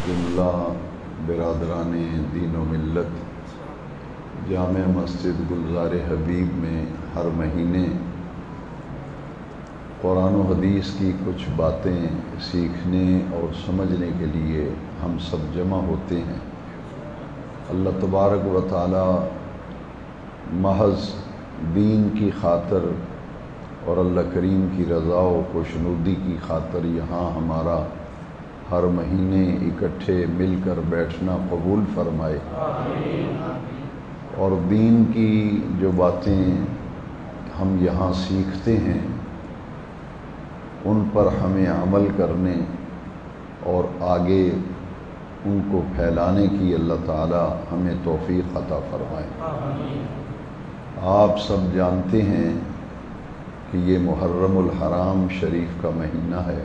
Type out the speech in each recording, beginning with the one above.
جملہ برادران دین و ملت جامع مسجد گلزار حبیب میں ہر مہینے قرآن و حدیث کی کچھ باتیں سیکھنے اور سمجھنے کے لیے ہم سب جمع ہوتے ہیں۔ اللہ تبارک و تعالی محض دین کی خاطر اور اللہ کریم کی رضا و خوشنودی کی خاطر یہاں ہمارا ہر مہینے اکٹھے مل کر بیٹھنا قبول فرمائے، اور دین کی جو باتیں ہم یہاں سیکھتے ہیں ان پر ہمیں عمل کرنے اور آگے ان کو پھیلانے کی اللہ تعالی ہمیں توفیق عطا فرمائے۔ آپ سب جانتے ہیں کہ یہ محرم الحرام شریف کا مہینہ ہے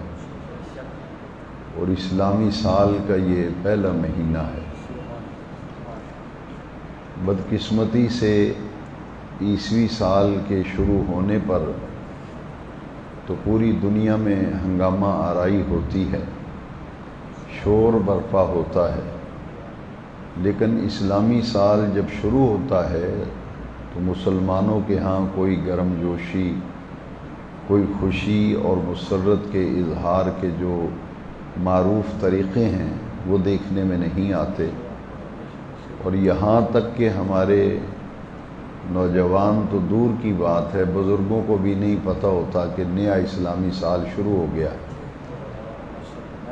اور اسلامی سال کا یہ پہلا مہینہ ہے۔ بدقسمتی سے عیسوی سال کے شروع ہونے پر تو پوری دنیا میں ہنگامہ آرائی ہوتی ہے، شور برپا ہوتا ہے، لیکن اسلامی سال جب شروع ہوتا ہے تو مسلمانوں کے ہاں کوئی گرم جوشی، کوئی خوشی اور مسرت کے اظہار کے جو معروف طریقے ہیں وہ دیکھنے میں نہیں آتے، اور یہاں تک کہ ہمارے نوجوان تو دور کی بات ہے، بزرگوں کو بھی نہیں پتہ ہوتا کہ نیا اسلامی سال شروع ہو گیا۔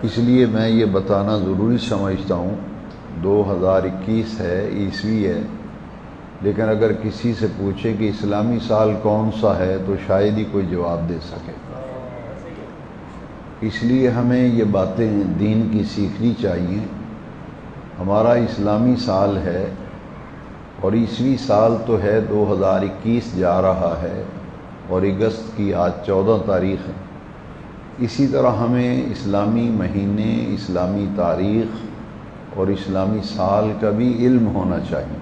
اس لیے میں یہ بتانا ضروری سمجھتا ہوں، 2021 ہے، عیسوی ہے، لیکن اگر کسی سے پوچھے کہ اسلامی سال کون سا ہے تو شاید ہی کوئی جواب دے سکے۔ اس لیے ہمیں یہ باتیں دین کی سیکھنی چاہیے۔ ہمارا اسلامی سال ہے اور عیسوی سال تو ہے 2021 جا رہا ہے، اور اگست کی آج 14 تاریخ ہے۔ اسی طرح ہمیں اسلامی مہینے، اسلامی تاریخ اور اسلامی سال کا بھی علم ہونا چاہیے۔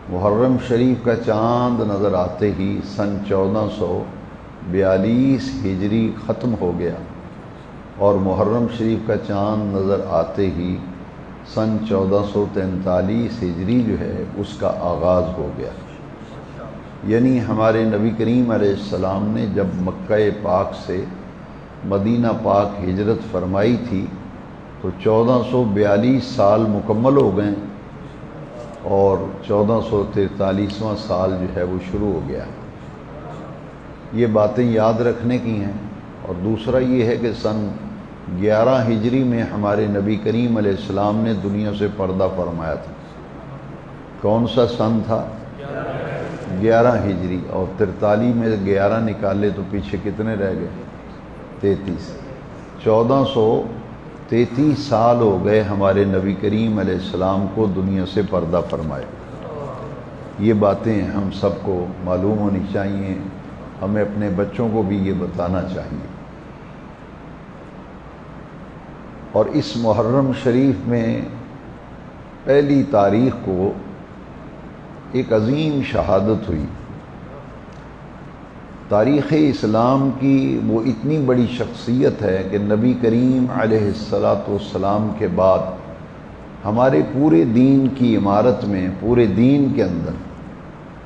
محرم شریف کا چاند نظر آتے ہی سن 1442 ہجری ختم ہو گیا، اور محرم شریف کا چاند نظر آتے ہی سن 1443 ہجری جو ہے اس کا آغاز ہو گیا۔ یعنی ہمارے نبی کریم علیہ السلام نے جب مکہ پاک سے مدینہ پاک ہجرت فرمائی تھی تو 1442 سال مکمل ہو گئے، اور 1443واں سال جو ہے وہ شروع ہو گیا۔ یہ باتیں یاد رکھنے کی ہیں۔ اور دوسرا یہ ہے کہ سن 11 ہجری میں ہمارے نبی کریم علیہ السلام نے دنیا سے پردہ فرمایا تھا۔ کون سا سن تھا؟ 11 ہجری، اور 43 میں 11 نکالے تو پیچھے کتنے رہ گئے؟ 33۔ 1433 سال ہو گئے ہمارے نبی کریم علیہ السلام کو دنیا سے پردہ فرمائے۔ یہ باتیں ہم سب کو معلوم ہونی چاہیے، ہمیں اپنے بچوں کو بھی یہ بتانا چاہیے۔ اور اس محرم شریف میں پہلی تاریخ کو ایک عظیم شہادت ہوئی۔ تاریخ اسلام کی وہ اتنی بڑی شخصیت ہے کہ نبی کریم علیہ السلام کے بعد ہمارے پورے دین کی عمارت میں، پورے دین کے اندر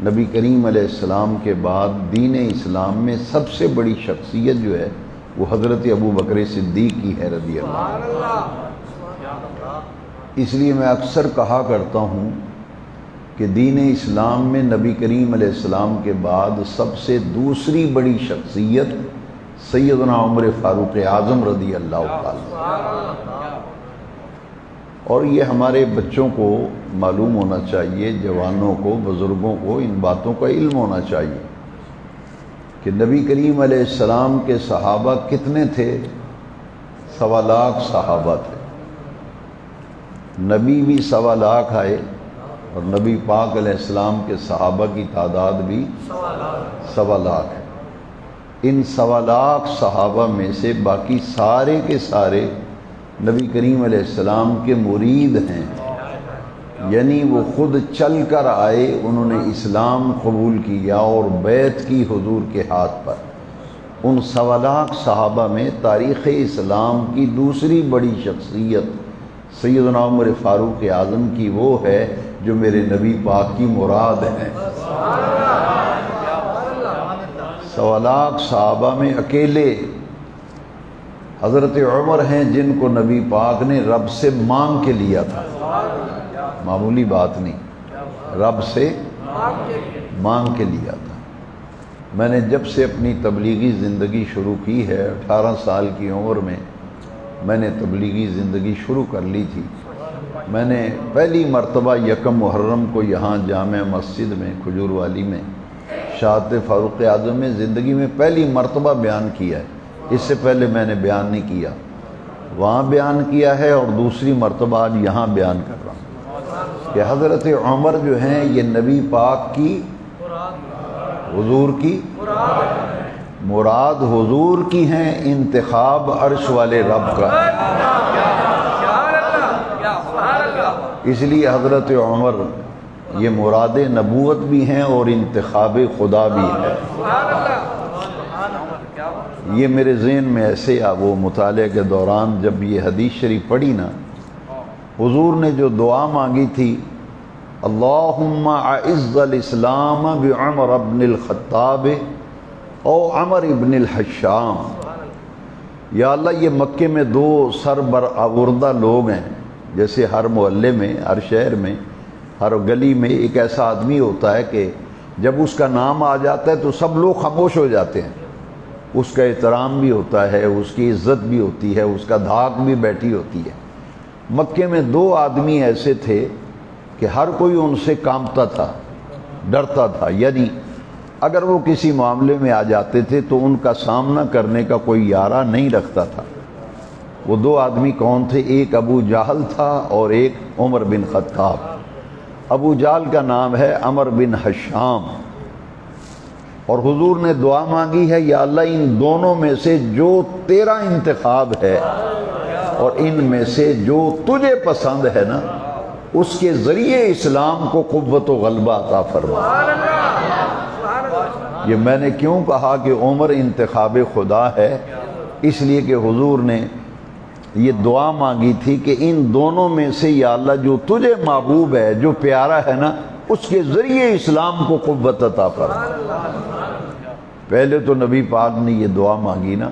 نبی کریم علیہ السلام کے بعد دین اسلام میں سب سے بڑی شخصیت جو ہے وہ حضرت ابو بکر صدیق کی ہے رضی اللہ عنہ۔ اس لیے میں اکثر کہا کرتا ہوں کہ دین اسلام میں نبی کریم علیہ السلام کے بعد سب سے دوسری بڑی شخصیت سیدنا عمر فاروق اعظم رضی اللہ تعالی۔ اور یہ ہمارے بچوں کو معلوم ہونا چاہیے، جوانوں کو، بزرگوں کو ان باتوں کا علم ہونا چاہیے کہ نبی کریم علیہ السلام کے صحابہ کتنے تھے؟ 1.25 لاکھ صحابہ تھے۔ نبی بھی 1.25 لاکھ آئے، اور نبی پاک علیہ السلام کے صحابہ کی تعداد بھی 1.25 لاکھ ہے۔ ان 1.25 لاکھ صحابہ میں سے باقی سارے کے سارے نبی کریم علیہ السلام کے مرید ہیں، یعنی وہ خود چل کر آئے، انہوں نے اسلام قبول کیا اور بیعت کی حضور کے ہاتھ پر۔ ان 1.25 لاکھ صحابہ میں تاریخ اسلام کی دوسری بڑی شخصیت سیدنا عمر فاروق اعظم کی وہ ہے جو میرے نبی پاک کی مراد ہے۔ 1.25 لاکھ صحابہ میں اکیلے حضرت عمر ہیں جن کو نبی پاک نے رب سے مانگ کے لیا تھا، معمولی بات نہیں، رب سے مانگ کے لیا تھا۔ میں نے جب سے اپنی تبلیغی زندگی شروع کی ہے، 18 سال کی عمر میں نے تبلیغی زندگی شروع کر لی تھی۔ میں نے پہلی مرتبہ 1 محرم کو یہاں جامع مسجد میں کھجور والی میں شہادت فاروق اعظم میں زندگی میں پہلی مرتبہ بیان کیا ہے، اس سے پہلے میں نے بیان نہیں کیا، وہاں بیان کیا ہے اور دوسری مرتبہ آج یہاں بیان کر رہا ہوں کہ حضرت عمر جو ہیں یہ نبی پاک کی حضور کی مراد حضور کی ہیں، انتخاب عرش والے رب کا۔ اس لیے حضرت عمر یہ مراد نبوت بھی ہیں اور انتخاب خدا بھی ہے۔ یہ میرے ذہن میں ایسے وہ مطالعے کے دوران جب یہ حدیث شریف پڑھی نا، حضور نے جو دعا مانگی تھی، اللہم اعز الاسلام بعمر ابن الخطاب او عمر ابن الحشام، یا اللہ یہ مکے میں 2 سربرآوردہ لوگ ہیں، جیسے ہر محلے میں، ہر شہر میں، ہر گلی میں ایک ایسا آدمی ہوتا ہے کہ جب اس کا نام آ جاتا ہے تو سب لوگ خاموش ہو جاتے ہیں، اس کا احترام بھی ہوتا ہے، اس کی عزت بھی ہوتی ہے، اس کا دھاک بھی بیٹھی ہوتی ہے۔ مکے میں 2 آدمی ایسے تھے کہ ہر کوئی ان سے کانپتا تھا، ڈرتا تھا، یعنی اگر وہ کسی معاملے میں آ جاتے تھے تو ان کا سامنا کرنے کا کوئی یارہ نہیں رکھتا تھا۔ وہ 2 آدمی کون تھے؟ ایک ابو جہل تھا اور ایک عمر بن خطاب۔ ابو جہل کا نام ہے عمر بن حشام، اور حضور نے دعا مانگی ہے، یا اللہ ان دونوں میں سے جو تیرا انتخاب ہے اور ان میں سے جو تجھے پسند ہے نا، اس کے ذریعے اسلام کو قوت و غلبہ عطا فرما۔ یہ میں نے کیوں کہا کہ عمر انتخاب خدا ہے؟ اس لیے کہ حضور نے یہ دعا مانگی تھی کہ ان دونوں میں سے یا اللہ جو تجھے محبوب ہے، جو پیارا ہے نا، اس کے ذریعے اسلام کو قوت عطا فرما۔ پہلے تو نبی پاک نے یہ دعا مانگی نا،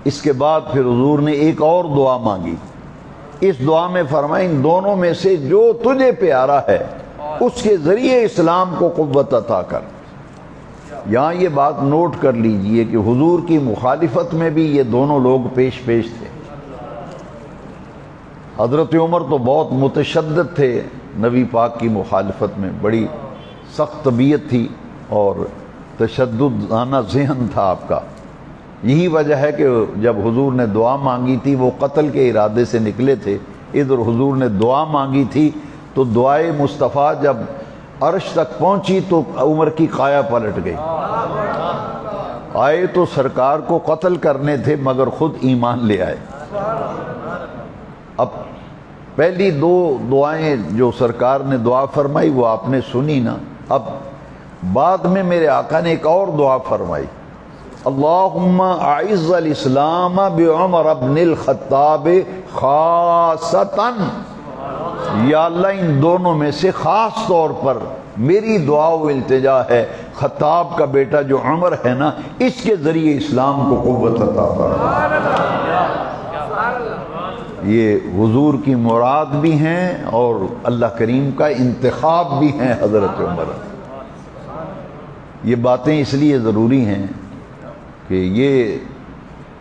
اس کے بعد پھر حضور نے ایک اور دعا مانگی۔ اس دعا میں فرمایا ان دونوں میں سے جو تجھے پیارا ہے اس کے ذریعے اسلام کو قوت عطا کر۔ یہاں یہ بات نوٹ کر لیجئے کہ حضور کی مخالفت میں بھی یہ دونوں لوگ پیش تھے۔ حضرت عمر تو بہت متشدد تھے، نبی پاک کی مخالفت میں بڑی سخت طبیعت تھی اور تشددانہ ذہن تھا آپ کا۔ یہی وجہ ہے کہ جب حضور نے دعا مانگی تھی وہ قتل کے ارادے سے نکلے تھے، ادھر حضور نے دعا مانگی تھی تو دعائے مصطفیٰ جب عرش تک پہنچی تو عمر کی قایا پلٹ گئی۔ آئے تو سرکار کو قتل کرنے تھے مگر خود ایمان لے آئے۔ اب پہلی 2 دعائیں جو سرکار نے دعا فرمائی وہ آپ نے سنی نا، اب بعد میں میرے آقا نے ایک اور دعا فرمائی، اللہم اعز الاسلام بعمر ابن الخطاب خاصتاً، یا اللہ ان دونوں میں سے خاص طور پر میری دعا و التجا ہے، خطاب کا بیٹا جو عمر ہے نا، اس کے ذریعے اسلام کو قوت عطا فرما۔ یہ حضور کی مراد بھی ہیں اور اللہ کریم کا انتخاب بھی ہیں حضرت عمر۔ یہ باتیں اس لیے ضروری ہیں کہ یہ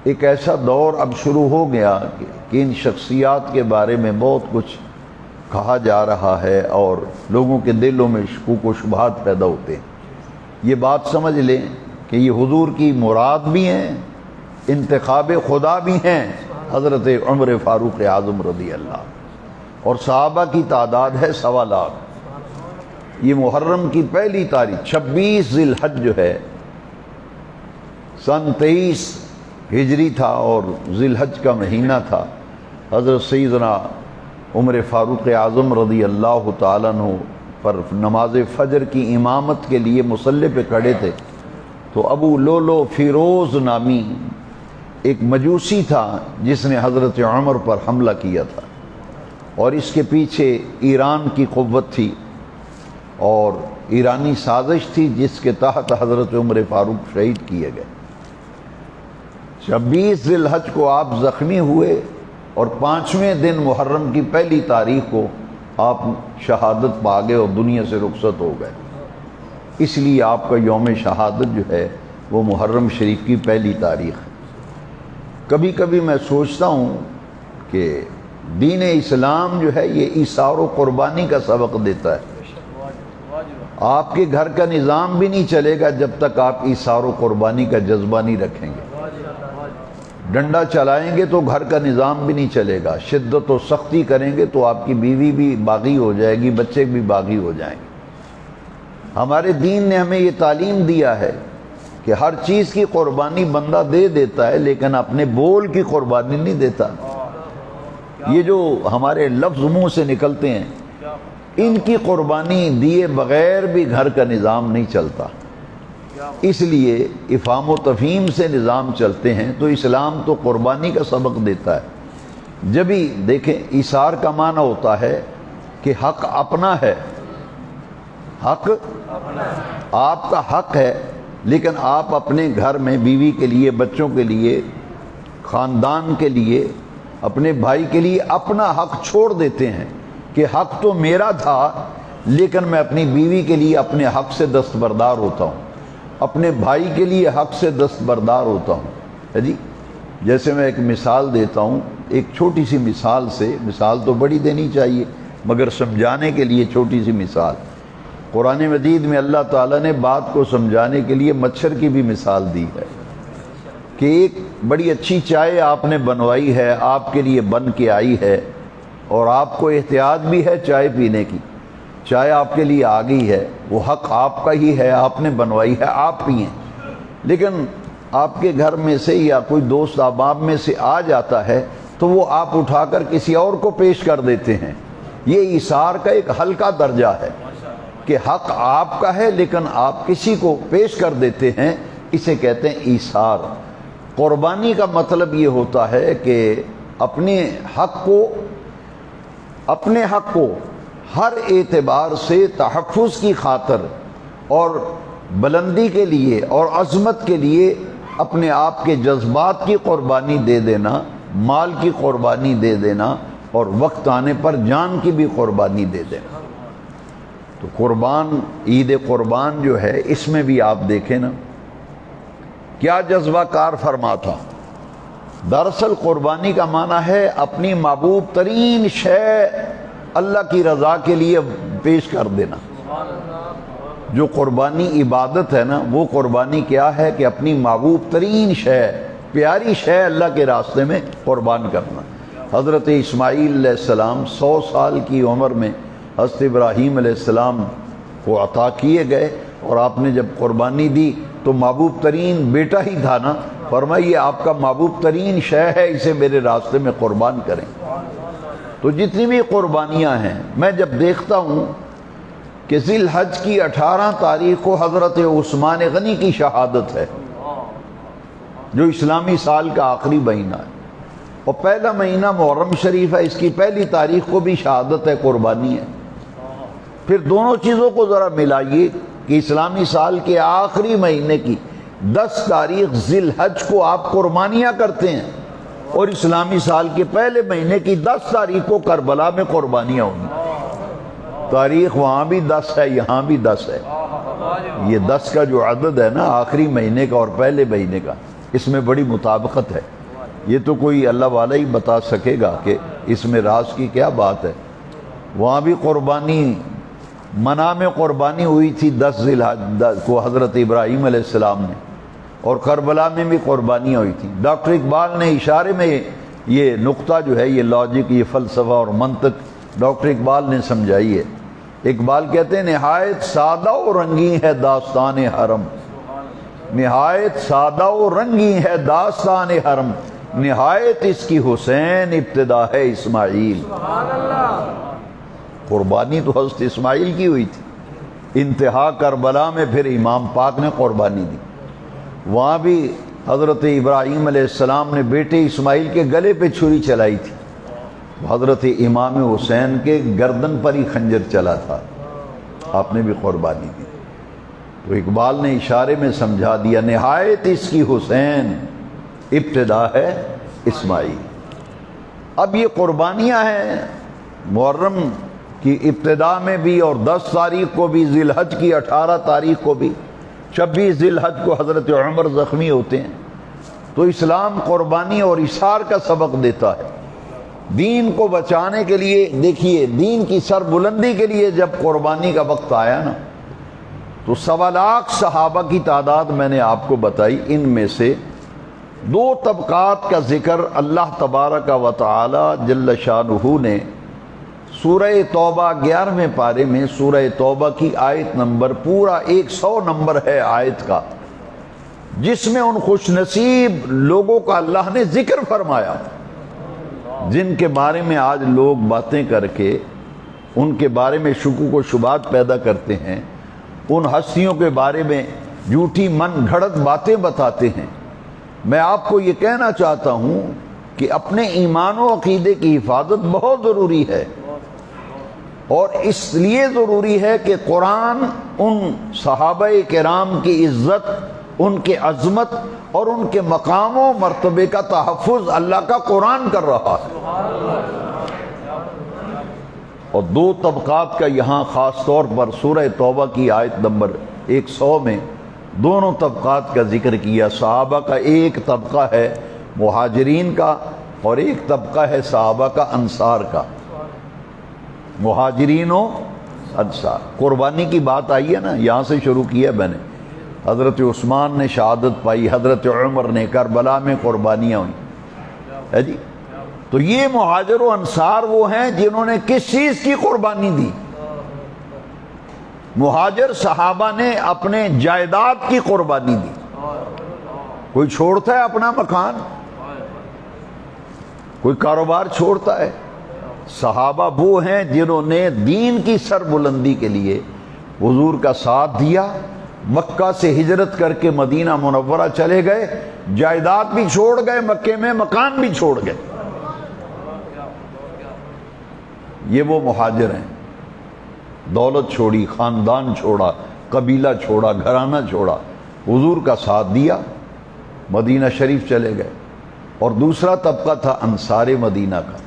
ایک ایسا دور اب شروع ہو گیا کہ ان شخصیات کے بارے میں بہت کچھ کہا جا رہا ہے اور لوگوں کے دلوں میں شکوک و شبہات پیدا ہوتے ہیں۔ یہ بات سمجھ لیں کہ یہ حضور کی مراد بھی ہیں، انتخاب خدا بھی ہیں حضرت عمر فاروق اعظم رضی اللہ، اور صحابہ کی تعداد ہے 1.25 لاکھ۔ یہ محرم کی پہلی تاریخ 26 ذی الحج جو ہے سن 23 ہجری تھا اور ذی الحج کا مہینہ تھا۔ حضرت سیدنا عمر فاروق اعظم رضی اللہ تعالیٰ عنہ پر نماز فجر کی امامت کے لیے مصلی پہ کھڑے تھے تو ابو لولو فیروز نامی ایک مجوسی تھا جس نے حضرت عمر پر حملہ کیا تھا۔ اور اس کے پیچھے ایران کی قوت تھی اور ایرانی سازش تھی جس کے تحت حضرت عمر فاروق شہید کیے گئے۔ 26 ذی الحج کو آپ زخمی ہوئے اور 5ویں دن محرم کی پہلی تاریخ کو آپ شہادت پا گئے اور دنیا سے رخصت ہو گئے۔ اس لیے آپ کا یوم شہادت جو ہے وہ محرم شریف کی پہلی تاریخ ہے۔ کبھی کبھی میں سوچتا ہوں کہ دین اسلام جو ہے یہ ایثار و قربانی کا سبق دیتا ہے۔ آپ کے گھر کا نظام بھی نہیں چلے گا جب تک آپ ایثار و قربانی کا جذبہ نہیں رکھیں گے۔ ڈنڈا چلائیں گے تو گھر کا نظام بھی نہیں چلے گا، شدت و سختی کریں گے تو آپ کی بیوی بھی باغی ہو جائے گی، بچے بھی باغی ہو جائیں گے۔ ہمارے دین نے ہمیں یہ تعلیم دیا ہے کہ ہر چیز کی قربانی بندہ دے دیتا ہے لیکن اپنے بول کی قربانی نہیں دیتا۔ یہ جو ہمارے لفظ منہ سے نکلتے ہیں ان کی قربانی دیے بغیر بھی گھر کا نظام نہیں چلتا۔ اس لیے افہام و تفہیم سے نظام چلتے ہیں۔ تو اسلام تو قربانی کا سبق دیتا ہے۔ جب ہی دیکھیں ایثار کا معنی ہوتا ہے کہ حق اپنا ہے، حق آپ کا حق ہے لیکن آپ اپنے گھر میں بیوی کے لیے، بچوں کے لیے، خاندان کے لیے، اپنے بھائی کے لیے اپنا حق چھوڑ دیتے ہیں کہ حق تو میرا تھا لیکن میں اپنی بیوی کے لیے اپنے حق سے دستبردار ہوتا ہوں، اپنے بھائی کے لیے حق سے دستبردار ہوتا ہوں۔ جی جیسے میں ایک مثال دیتا ہوں، ایک چھوٹی سی مثال سے، مثال تو بڑی دینی چاہیے مگر سمجھانے کے لیے چھوٹی سی مثال۔ قرآن مجید میں اللہ تعالیٰ نے بات کو سمجھانے کے لیے مچھر کی بھی مثال دی ہے کہ ایک بڑی اچھی چائے آپ نے بنوائی ہے، آپ کے لیے بن کے آئی ہے اور آپ کو احتیاط بھی ہے چائے پینے کی، چائے آپ کے لیے آ گئی ہے، وہ حق آپ کا ہی ہے، آپ نے بنوائی ہے، آپ پئیں، لیکن آپ کے گھر میں سے یا کوئی دوست احباب میں سے آ جاتا ہے تو وہ آپ اٹھا کر کسی اور کو پیش کر دیتے ہیں۔ یہ ایثار کا ایک ہلکا درجہ ہے کہ حق آپ کا ہے لیکن آپ کسی کو پیش کر دیتے ہیں، اسے کہتے ہیں ایثار۔ قربانی کا مطلب یہ ہوتا ہے کہ اپنے حق کو ہر اعتبار سے تحفظ کی خاطر اور بلندی کے لیے اور عظمت کے لیے اپنے آپ کے جذبات کی قربانی دے دینا، مال کی قربانی دے دینا اور وقت آنے پر جان کی بھی قربانی دے دینا۔ تو قربان، عید قربان جو ہے اس میں بھی آپ دیکھیں نا کیا جذبہ کار فرما تھا۔ دراصل قربانی کا معنی ہے اپنی محبوب ترین شے اللہ کی رضا کے لیے پیش کر دینا۔ جو قربانی عبادت ہے نا وہ قربانی کیا ہے کہ اپنی محبوب ترین شے، پیاری شے اللہ کے راستے میں قربان کرنا۔ حضرت اسماعیل علیہ السلام 100 سال کی عمر میں حضرت ابراہیم علیہ السلام کو عطا کیے گئے اور آپ نے جب قربانی دی تو محبوب ترین بیٹا ہی تھا نا، فرمایا یہ آپ کا محبوب ترین شے ہے، اسے میرے راستے میں قربان کریں۔ تو جتنی بھی قربانیاں ہیں، میں جب دیکھتا ہوں کہ ذی الحج کی 18 تاریخ کو حضرت عثمان غنی کی شہادت ہے جو اسلامی سال کا آخری مہینہ ہے، اور پہلا مہینہ محرم شریف ہے، اس کی پہلی تاریخ کو بھی شہادت ہے، قربانی ہے۔ پھر دونوں چیزوں کو ذرا ملائیے کہ اسلامی سال کے آخری مہینے کی 10 تاریخ ذی الحج کو آپ قربانیاں کرتے ہیں اور اسلامی سال کے پہلے مہینے کی 10 تاریخ کو کربلا میں قربانیاں ہوں گی۔ تاریخ وہاں بھی 10 ہے، یہاں بھی 10 ہے۔ یہ 10 کا جو عدد ہے نا آخری مہینے کا اور پہلے مہینے کا، اس میں بڑی مطابقت ہے۔ یہ تو کوئی اللہ والا ہی بتا سکے گا کہ اس میں راز کی کیا بات ہے۔ وہاں بھی قربانی، منع میں قربانی ہوئی تھی 10 ذی الحج کو حضرت ابراہیم علیہ السلام نے، اور کربلا میں بھی قربانیاں ہوئی تھیں۔ ڈاکٹر اقبال نے اشارے میں یہ نقطہ جو ہے، یہ لاجک، یہ فلسفہ اور منطق ڈاکٹر اقبال نے سمجھائی ہے۔ اقبال کہتے ہیں نہایت سادہ و رنگین ہے داستان حرم، نہایت سادہ و رنگین ہے داستان حرم، نہایت اس کی حسین ابتدا ہے اسماعیل۔ قربانی تو حضرت اسماعیل کی ہوئی تھی، انتہا کربلا میں پھر امام پاک نے قربانی دی۔ وہاں بھی حضرت ابراہیم علیہ السلام نے بیٹے اسماعیل کے گلے پہ چھری چلائی تھی، حضرت امام حسین کے گردن پر ہی خنجر چلا تھا، آپ نے بھی قربانی دی۔ تو اقبال نے اشارے میں سمجھا دیا، نہایت اس کی حسین ابتدا ہے اسماعیل۔ اب یہ قربانیاں ہیں محرم کی ابتدا میں بھی، اور 10 تاریخ کو بھی، ذی الحج کی 18 تاریخ کو بھی، 26 ذی الحج کو حضرت عمر زخمی ہوتے ہیں۔ تو اسلام قربانی اور اثار کا سبق دیتا ہے۔ دین کو بچانے کے لیے، دیکھیے دین کی سر بلندی کے لیے جب قربانی کا وقت آیا نا، تو 1.25 لاکھ صحابہ کی تعداد میں نے آپ کو بتائی۔ ان میں سے 2 طبقات کا ذکر اللہ تبارک و تعالی جل شانہ نے سورہ توبہ 11ویں پارے میں، سورہ توبہ کی آیت نمبر، پورا 100 نمبر ہے آیت کا، جس میں ان خوش نصیب لوگوں کا اللہ نے ذکر فرمایا جن کے بارے میں آج لوگ باتیں کر کے ان کے بارے میں شکوک و شبہات پیدا کرتے ہیں، ان ہستیوں کے بارے میں جھوٹی من گھڑت باتیں بتاتے ہیں۔ میں آپ کو یہ کہنا چاہتا ہوں کہ اپنے ایمان و عقیدے کی حفاظت بہت ضروری ہے، اور اس لیے ضروری ہے کہ قرآن ان صحابہ کرام کی عزت، ان کے عظمت اور ان کے مقام و مرتبے کا تحفظ اللہ کا قرآن کر رہا ہے۔ اور 2 طبقات کا یہاں خاص طور پر سورہ توبہ کی آیت نمبر 100 میں دونوں طبقات کا ذکر کیا۔ صحابہ کا ایک طبقہ ہے مہاجرین کا، اور ایک طبقہ ہے صحابہ کا انصار کا۔ مہاجرین و انصار، قربانی کی بات آئی ہے نا، یہاں سے شروع کیا میں نے۔ حضرت عثمان نے شہادت پائی، حضرت عمر نے، کربلا میں قربانیاں ہوئیں، ہے جی۔ تو یہ مہاجر و انصار وہ ہیں جنہوں نے کس چیز کی قربانی دی؟ مہاجر صحابہ نے اپنے جائیداد کی قربانی دی۔ کوئی چھوڑتا ہے اپنا مکان، کوئی کاروبار چھوڑتا ہے؟ صحابہ وہ ہیں جنہوں نے دین کی سر بلندی کے لیے حضور کا ساتھ دیا، مکہ سے ہجرت کر کے مدینہ منورہ چلے گئے، جائیداد بھی چھوڑ گئے، مکے میں مکان بھی چھوڑ گئے۔ یہ وہ مہاجر ہیں، دولت چھوڑی، خاندان چھوڑا، قبیلہ چھوڑا، گھرانہ چھوڑا، حضور کا ساتھ دیا، مدینہ شریف چلے گئے۔ اور دوسرا طبقہ تھا انصار مدینہ کا۔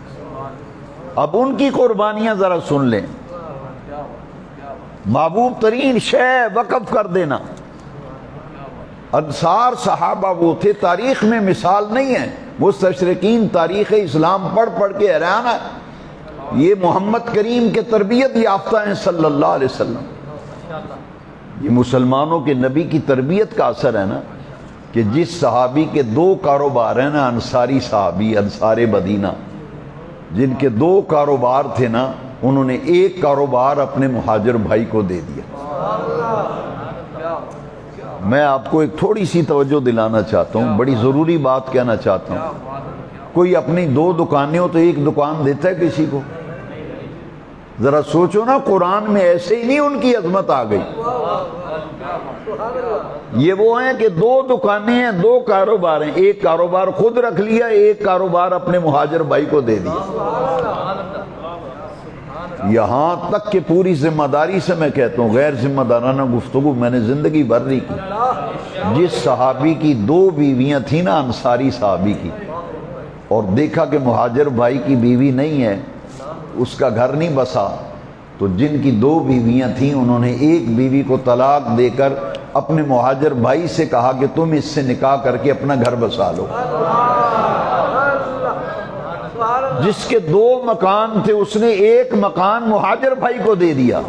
اب ان کی قربانیاں ذرا سن لیں۔ محبوب ترین شے وقف کر دینا۔ انصار صحابہ وہ تھے، تاریخ میں مثال نہیں ہے، مستشرقین تاریخ اسلام پڑھ پڑھ کے حیران ہے۔ یہ محمد کریم کے تربیت یافتہ ہیں صلی اللہ علیہ وسلم۔ یہ مسلمانوں کے نبی کی تربیت کا اثر ہے نا، کہ جس صحابی کے 2 کاروبار ہیں نا، انصاری صحابی، انصار مدینہ، جن کے 2 کاروبار تھے نا، انہوں نے ایک کاروبار اپنے مہاجر بھائی کو دے دیا۔ میں آپ کو ایک تھوڑی سی توجہ دلانا چاہتا ہوں، بڑی ضروری بات کہنا چاہتا ہوں۔ کوئی اپنی 2 دکانیں ہو تو ایک دکان دیتا ہے کسی کو؟ ذرا سوچو نا، قرآن میں ایسے ہی نہیں ان کی عظمت آ گئی۔ یہ وہ ہیں کہ 2 دکانیں ہیں، 2 کاروبار ہیں، ایک کاروبار خود رکھ لیا، ایک کاروبار اپنے مہاجر بھائی کو دے دیا۔ یہاں تک کہ پوری ذمہ داری سے میں کہتا ہوں، غیر ذمہ دارانہ گفتگو میں نے زندگی بھر نہیں کی۔ جس صحابی کی 2 بیویاں تھیں نا، انصاری صحابی کی، اور دیکھا کہ مہاجر بھائی کی بیوی نہیں ہے، اس کا گھر نہیں بسا، تو جن کی 2 بیویاں تھیں انہوں نے ایک بیوی کو طلاق دے کر اپنے مہاجر بھائی سے کہا کہ تم اس سے نکاح کر کے اپنا گھر بسا لو۔ جس کے 2 مکان تھے اس نے ایک مکان مہاجر بھائی کو دے دیا۔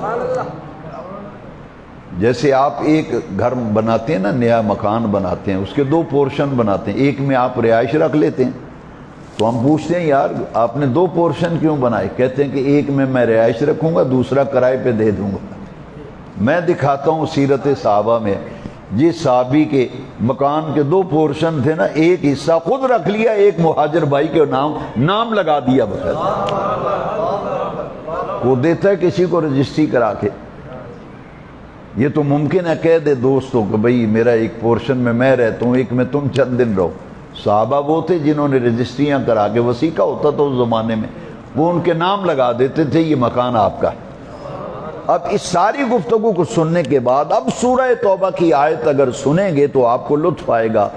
جیسے آپ ایک گھر بناتے ہیں نا، نیا مکان بناتے ہیں، اس کے 2 پورشن بناتے ہیں، ایک میں آپ رہائش رکھ لیتے ہیں، تو ہم پوچھتے ہیں یار آپ نے 2 پورشن کیوں بنائے؟ کہتے ہیں کہ ایک میں رہائش رکھوں گا، دوسرا کرائے پہ دے دوں گا۔ میں دکھاتا ہوں سیرت صحابہ میں، جس صحابی کے مکان کے 2 پورشن تھے نا، ایک حصہ خود رکھ لیا، ایک مہاجر بھائی کے نام لگا دیا بغیر۔ وہ دیتا ہے کسی کو رجسٹری کرا کے۔ یہ تو ممکن ہے کہہ دے دوستوں کہ بھئی میرا ایک پورشن میں رہتا ہوں، ایک میں تم چند دن رہو۔ صحابہ وہ تھے جنہوں نے رجسٹریاں کرا کے، وسیقہ ہوتا تھا اس زمانے میں، وہ ان کے نام لگا دیتے تھے یہ مکان آپ کا ہے۔ اب اس ساری گفتگو کو سننے کے بعد اب سورہ توبہ کی آیت اگر سنیں گے تو آپ کو لطف آئے گا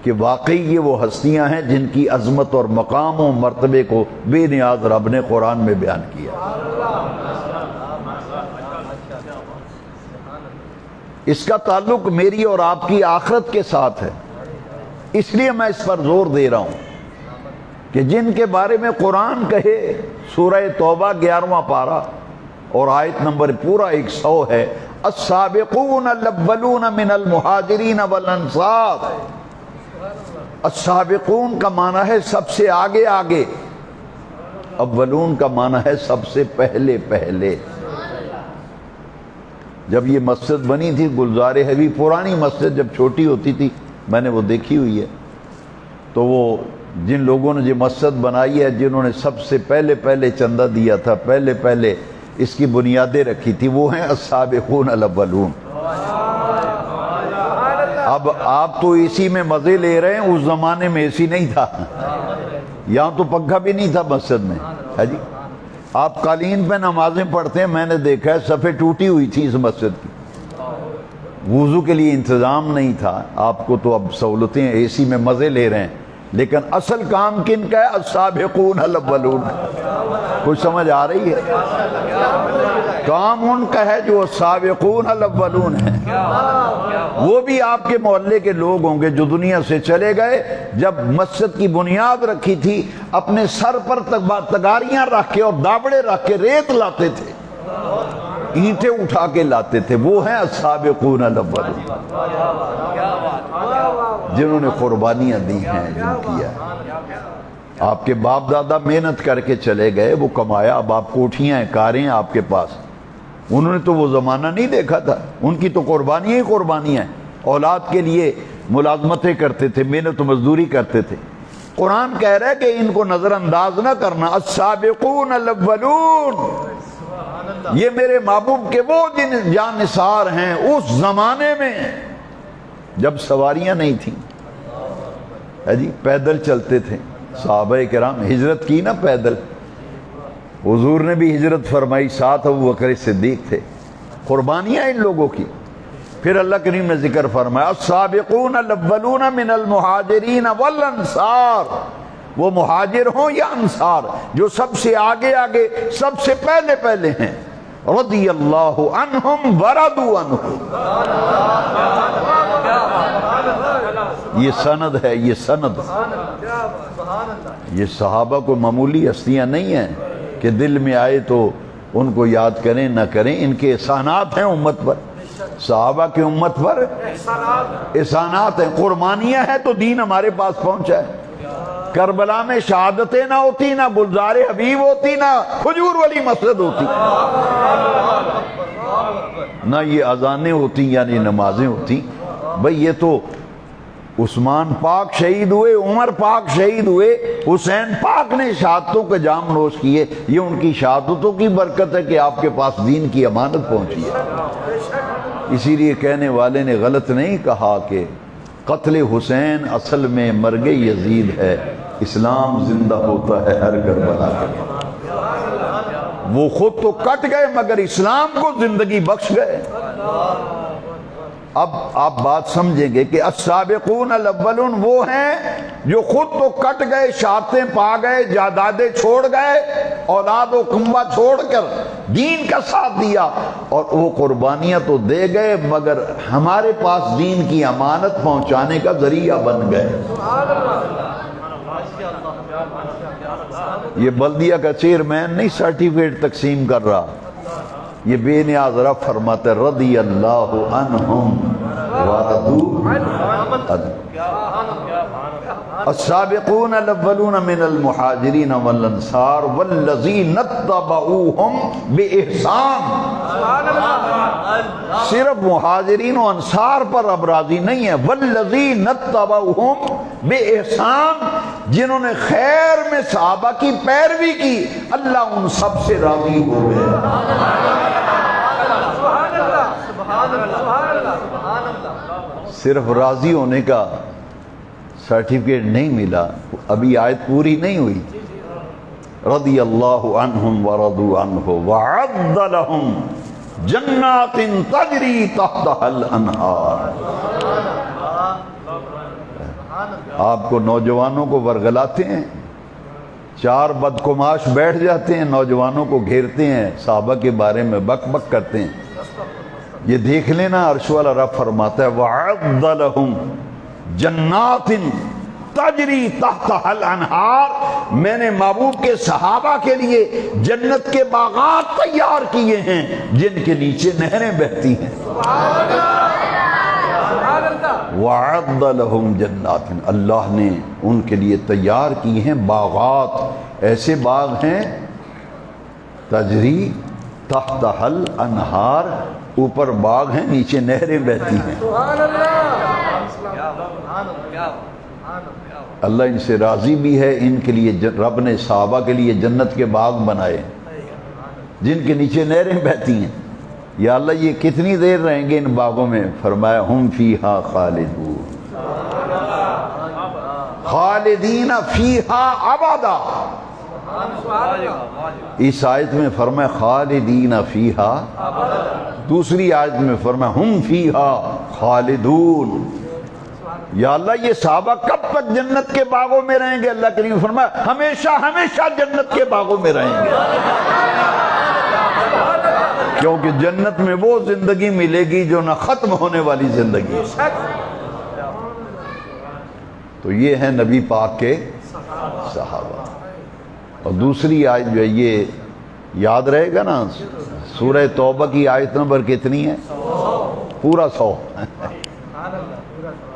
کہ واقعی یہ وہ ہستیاں ہیں جن کی عظمت اور مقام و مرتبے کو بے نیاز رب نے قرآن میں بیان کیا۔ اس کا تعلق میری اور آپ کی آخرت کے ساتھ ہے، اس لیے میں اس پر زور دے رہا ہوں کہ جن کے بارے میں قرآن کہے، سورہ توبہ 11واں پارہ اور آیت نمبر پورا 100 ہے، السابقون الاولون من المہاجرین والانصار۔ السابقون کا معنی ہے سب سے آگے آگے، اولون کا معنی ہے سب سے پہلے پہلے۔ جب یہ مسجد بنی تھی گلزار حبیب، پرانی مسجد جب چھوٹی ہوتی تھی میں نے وہ دیکھی ہوئی ہے، تو وہ جن لوگوں نے یہ مسجد بنائی ہے، جنہوں نے سب سے پہلے پہلے چندہ دیا تھا، پہلے پہلے اس کی بنیادیں رکھی تھی، وہ ہیں السابقون الاولون۔ اب آپ تو اے سی میں مزے لے رہے ہیں، اس زمانے میں اے سی نہیں تھا، یہاں تو پنکھا بھی نہیں تھا مسجد میں، ہے جی۔ آپ قالین پہ نمازیں پڑھتے ہیں، میں نے دیکھا ہے صفیں ٹوٹی ہوئی تھی اس مسجد کی، وضو کے لیے انتظام نہیں تھا۔ آپ کو تو اب سہولتیں، اے سی میں مزے لے رہے ہیں، لیکن اصل کام کن کا ہے؟ السابقون الاولون۔ کچھ سمجھ آ رہی ہے؟ کام ان کا ہے جو السابقون الاولون ہیں۔ وہ بھی آپ کے محلے کے لوگ ہوں گے جو دنیا سے چلے گئے، جب مسجد کی بنیاد رکھی تھی اپنے سر پر تگاریاں رکھ کے اور دابڑے رکھ کے ریت لاتے تھے، اینٹیں اٹھا کے لاتے تھے، وہ ہیں السابقون الاولون، جنہوں نے قربانیاں دی ہیں، جن کیا۔ آپ کے باپ دادا محنت کر کے چلے گئے، وہ کمایا، اب آپ کوٹھیاں ہیں، کاریں ہیں آپ کے پاس، انہوں نے تو وہ زمانہ نہیں دیکھا تھا، ان کی تو قربانیاں ہی قربانیاں ہیں، اولاد کے لیے ملازمتیں کرتے تھے، محنت و مزدوری کرتے تھے۔ قرآن کہہ رہا ہے کہ ان کو نظر انداز نہ کرنا، السابقون الاولون، یہ میرے محبوب کے وہ جن جان نثار ہیں اس زمانے میں جب سواریاں نہیں تھیں، ہے جی، پیدل چلتے تھے صحابہ کرام، ہجرت کی نا پیدل، حضور نے بھی ہجرت فرمائی، ساتھ ابو بکر صدیق تھے، قربانیاں ان لوگوں کی۔ پھر اللہ کریم نے ذکر فرمایا السابقون الاولون من المہاجرین والانصار، وہ مہاجر ہوں یا انصار، جو سب سے آگے آگے، سب سے پہلے پہلے ہیں، رضی اللہ عنہم ورضوا عنہ۔ یہ سند ہے، یہ سند، یہ صحابہ کو معمولی ہستیاں نہیں ہیں کہ دل میں آئے تو ان کو یاد کریں نہ کریں، ان کے احسانات ہیں امت پر، صحابہ کی امت پر احسانات ہیں، قربانیاں ہیں تو دین ہمارے پاس پہنچا ہے۔ کربلا میں شہادتیں نہ ہوتی، نہ گلزار حبیب ہوتی، نہ کھجور والی مسجد ہوتی، نہ یہ اذانیں ہوتی یعنی نمازیں ہوتی۔ بھئی یہ تو عثمان پاک شہید ہوئے، عمر پاک شہید ہوئے، حسین پاک نے شہادتوں کے جام نوش کیے، یہ ان کی شہادتوں کی برکت ہے کہ آپ کے پاس دین کی امانت پہنچی ہے۔ اسی لیے کہنے والے نے غلط نہیں کہا کہ قتل حسین اصل میں مرگ یزید ہے، اسلام زندہ ہوتا ہے ہر کربلا کے۔ وہ خود تو کٹ گئے مگر اسلام کو زندگی بخش گئے۔ اب آپ بات سمجھیں گے کہ السابقون الاولون وہ ہیں جو خود تو کٹ گئے، شہادتیں پا گئے، جائیدادیں چھوڑ گئے، اولاد و کنبہ چھوڑ کر دین کا ساتھ دیا، اور وہ قربانیاں تو دے گئے مگر ہمارے پاس دین کی امانت پہنچانے کا ذریعہ بن گئے۔ یہ بلدیہ کا چیئرمین نہیں سرٹیفکیٹ تقسیم کر رہا، یہ بے نیاز رب فرماتے رضی اللہ عنہم ورضوا عنہ۔ السابقون الاولون من المہاجرین والانصار والذین اتبعوہم بإحسان۔ صرف مہاجرین و انصار پر رب راضی نہیں ہے، والذین اتبعوہم بإحسان، جنہوں نے خیر میں صحابہ کی پیروی کی، اللہ ان سب سے راضی ہو گئے۔ صرف راضی ہونے کا سرٹیفکیٹ نہیں ملا، ابھی آیت پوری نہیں ہوئی، رضی اللہ عنہم ورضوا عنہ وعد لہم جنات تجری تحتها الانہار۔ آپ کو نوجوانوں کو ورگلاتے ہیں، چار بدکماش بیٹھ جاتے ہیں، نوجوانوں کو گھیرتے ہیں، صحابہ کے بارے میں بک بک کرتے ہیں۔ یہ دیکھ لینا عرش والا رب فرماتا ہے وَعَدَّ لَهُمْ جَنَّاتٍ تجری تحتها الانہار، میں نے محبوب کے صحابہ کے لیے جنت کے باغات تیار کیے ہیں جن کے نیچے نہریں بہتی ہیں۔ وَعَدَّ لَهُمْ جَنَّاتٍ، اللہ نے ان کے لیے تیار کی ہیں باغات، ایسے باغ ہیں تجری تحتها الانہار، اوپر باغ ہیں نیچے نہریں بہتی ہیں۔ اللہ ان سے راضی بھی ہے، ان کے لیے رب نے صحابہ کے لیے جنت کے باغ بنائے جن کے نیچے نہریں بہتی ہیں۔ یا اللہ یہ کتنی دیر رہیں گے ان باغوں میں؟ فرمایا ہم فیہا خالدون، خالدین فیہا ابدا۔ اس آیت میں فرمایا خالدین فیہا، دوسری آیت میں فرمایا ہم فیہا خالدون۔ یا اللہ یہ صحابہ کب تک جنت کے باغوں میں رہیں گے؟ اللہ کریم فرمایا ہمیشہ ہمیشہ جنت کے باغوں میں رہیں گے، کیونکہ جنت میں وہ زندگی ملے گی جو نہ ختم ہونے والی زندگی۔ تو یہ ہیں نبی پاک کے صحابہ۔ اور دوسری آیت جو ہے یہ یاد رہے گا نا، سورہ توبہ کی آیت نمبر کتنی ہے؟ پورا 100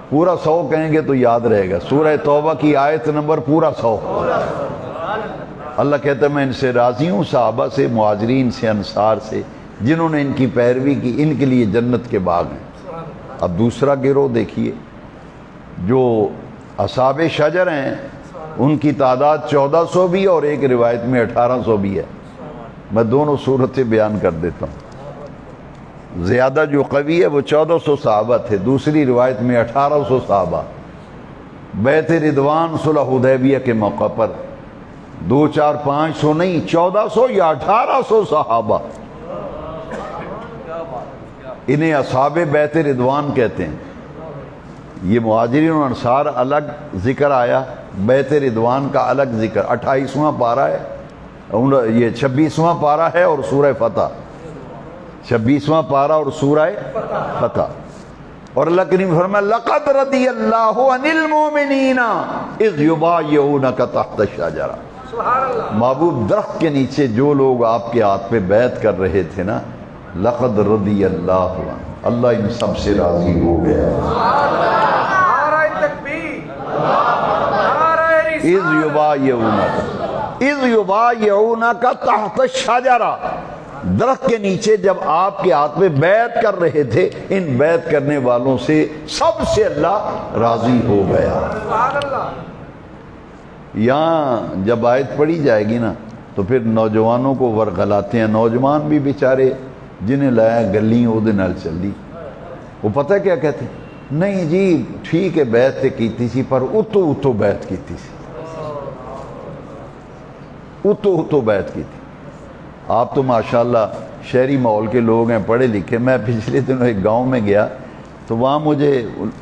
پورا 100 کہیں گے تو یاد رہے گا۔ سورہ توبہ کی آیت نمبر پورا 100۔ اللہ کہتا ہے میں ان سے راضی ہوں، صحابہ سے، مہاجرین سے، انصار سے، جنہوں نے ان کی پیروی کی، ان کے لیے جنت کے باغ ہیں۔ اب دوسرا گروہ دیکھیے، جو اصحاب شجر ہیں، ان کی تعداد 1400 بھی اور ایک روایت میں 1800 بھی ہے۔ میں دونوں صورتیں بیان کر دیتا ہوں۔ زیادہ جو قوی ہے وہ 1400 صحابہ تھے، دوسری روایت میں 1800 صحابہ۔ بیعت رضوان صلح حدیبیہ کے موقع پر 2 4 500 نہیں، 1400 یا 1800 صحابہ، انہیں اصحاب بیعت رضوان کہتے ہیں۔ یہ مہاجرین و انصار الگ ذکر آیا، بیعت رضوان کا الگ ذکر۔ 28واں پارہ ہے، یہ 26واں پارہ ہے اور سورہ فتح، 26واں پارہ اور سورہ فتح۔ اور اللہ کریم فرمایا لَقَدْ رَضِيَ اللَّهُ عَنِ الْمُؤْمِنِينَ إِذْ يُبَايِعُونَكَ تَحْتَ الشَّجَرَةِ، محبوب درخت کے نیچے جو لوگ آپ کے ہاتھ پہ بیعت کر رہے تھے نا، لَقَدْ رَضِيَ اللَّهُ عَنْهُ، اللہ ان سب سے راضی ہو گیا۔ إِذْ يُبَايِعُونَكَ تَحْتَ الشَّجَرَةِ، درخت کے نیچے جب آپ کے ہاتھ میں بیعت کر رہے تھے، ان بیعت کرنے والوں سے سب سے اللہ راضی ہو گیا۔ یہاں جب آیت پڑھی جائے گی نا تو پھر نوجوانوں کو ورغلاتے ہیں، نوجوان بھی بیچارے جنہیں لایا گلی وہ نال چلی، وہ پتہ کیا کہتے ہیں؟ نہیں جی ٹھیک ہے بیعت تے کیتی سی پر اتو بیعت کیتی سی، اتو بیعت کی تھی۔ آپ تو ماشاءاللہ شہری ماحول کے لوگ ہیں، پڑھے لکھے۔ میں پچھلے دنوں ایک گاؤں میں گیا تو وہاں مجھے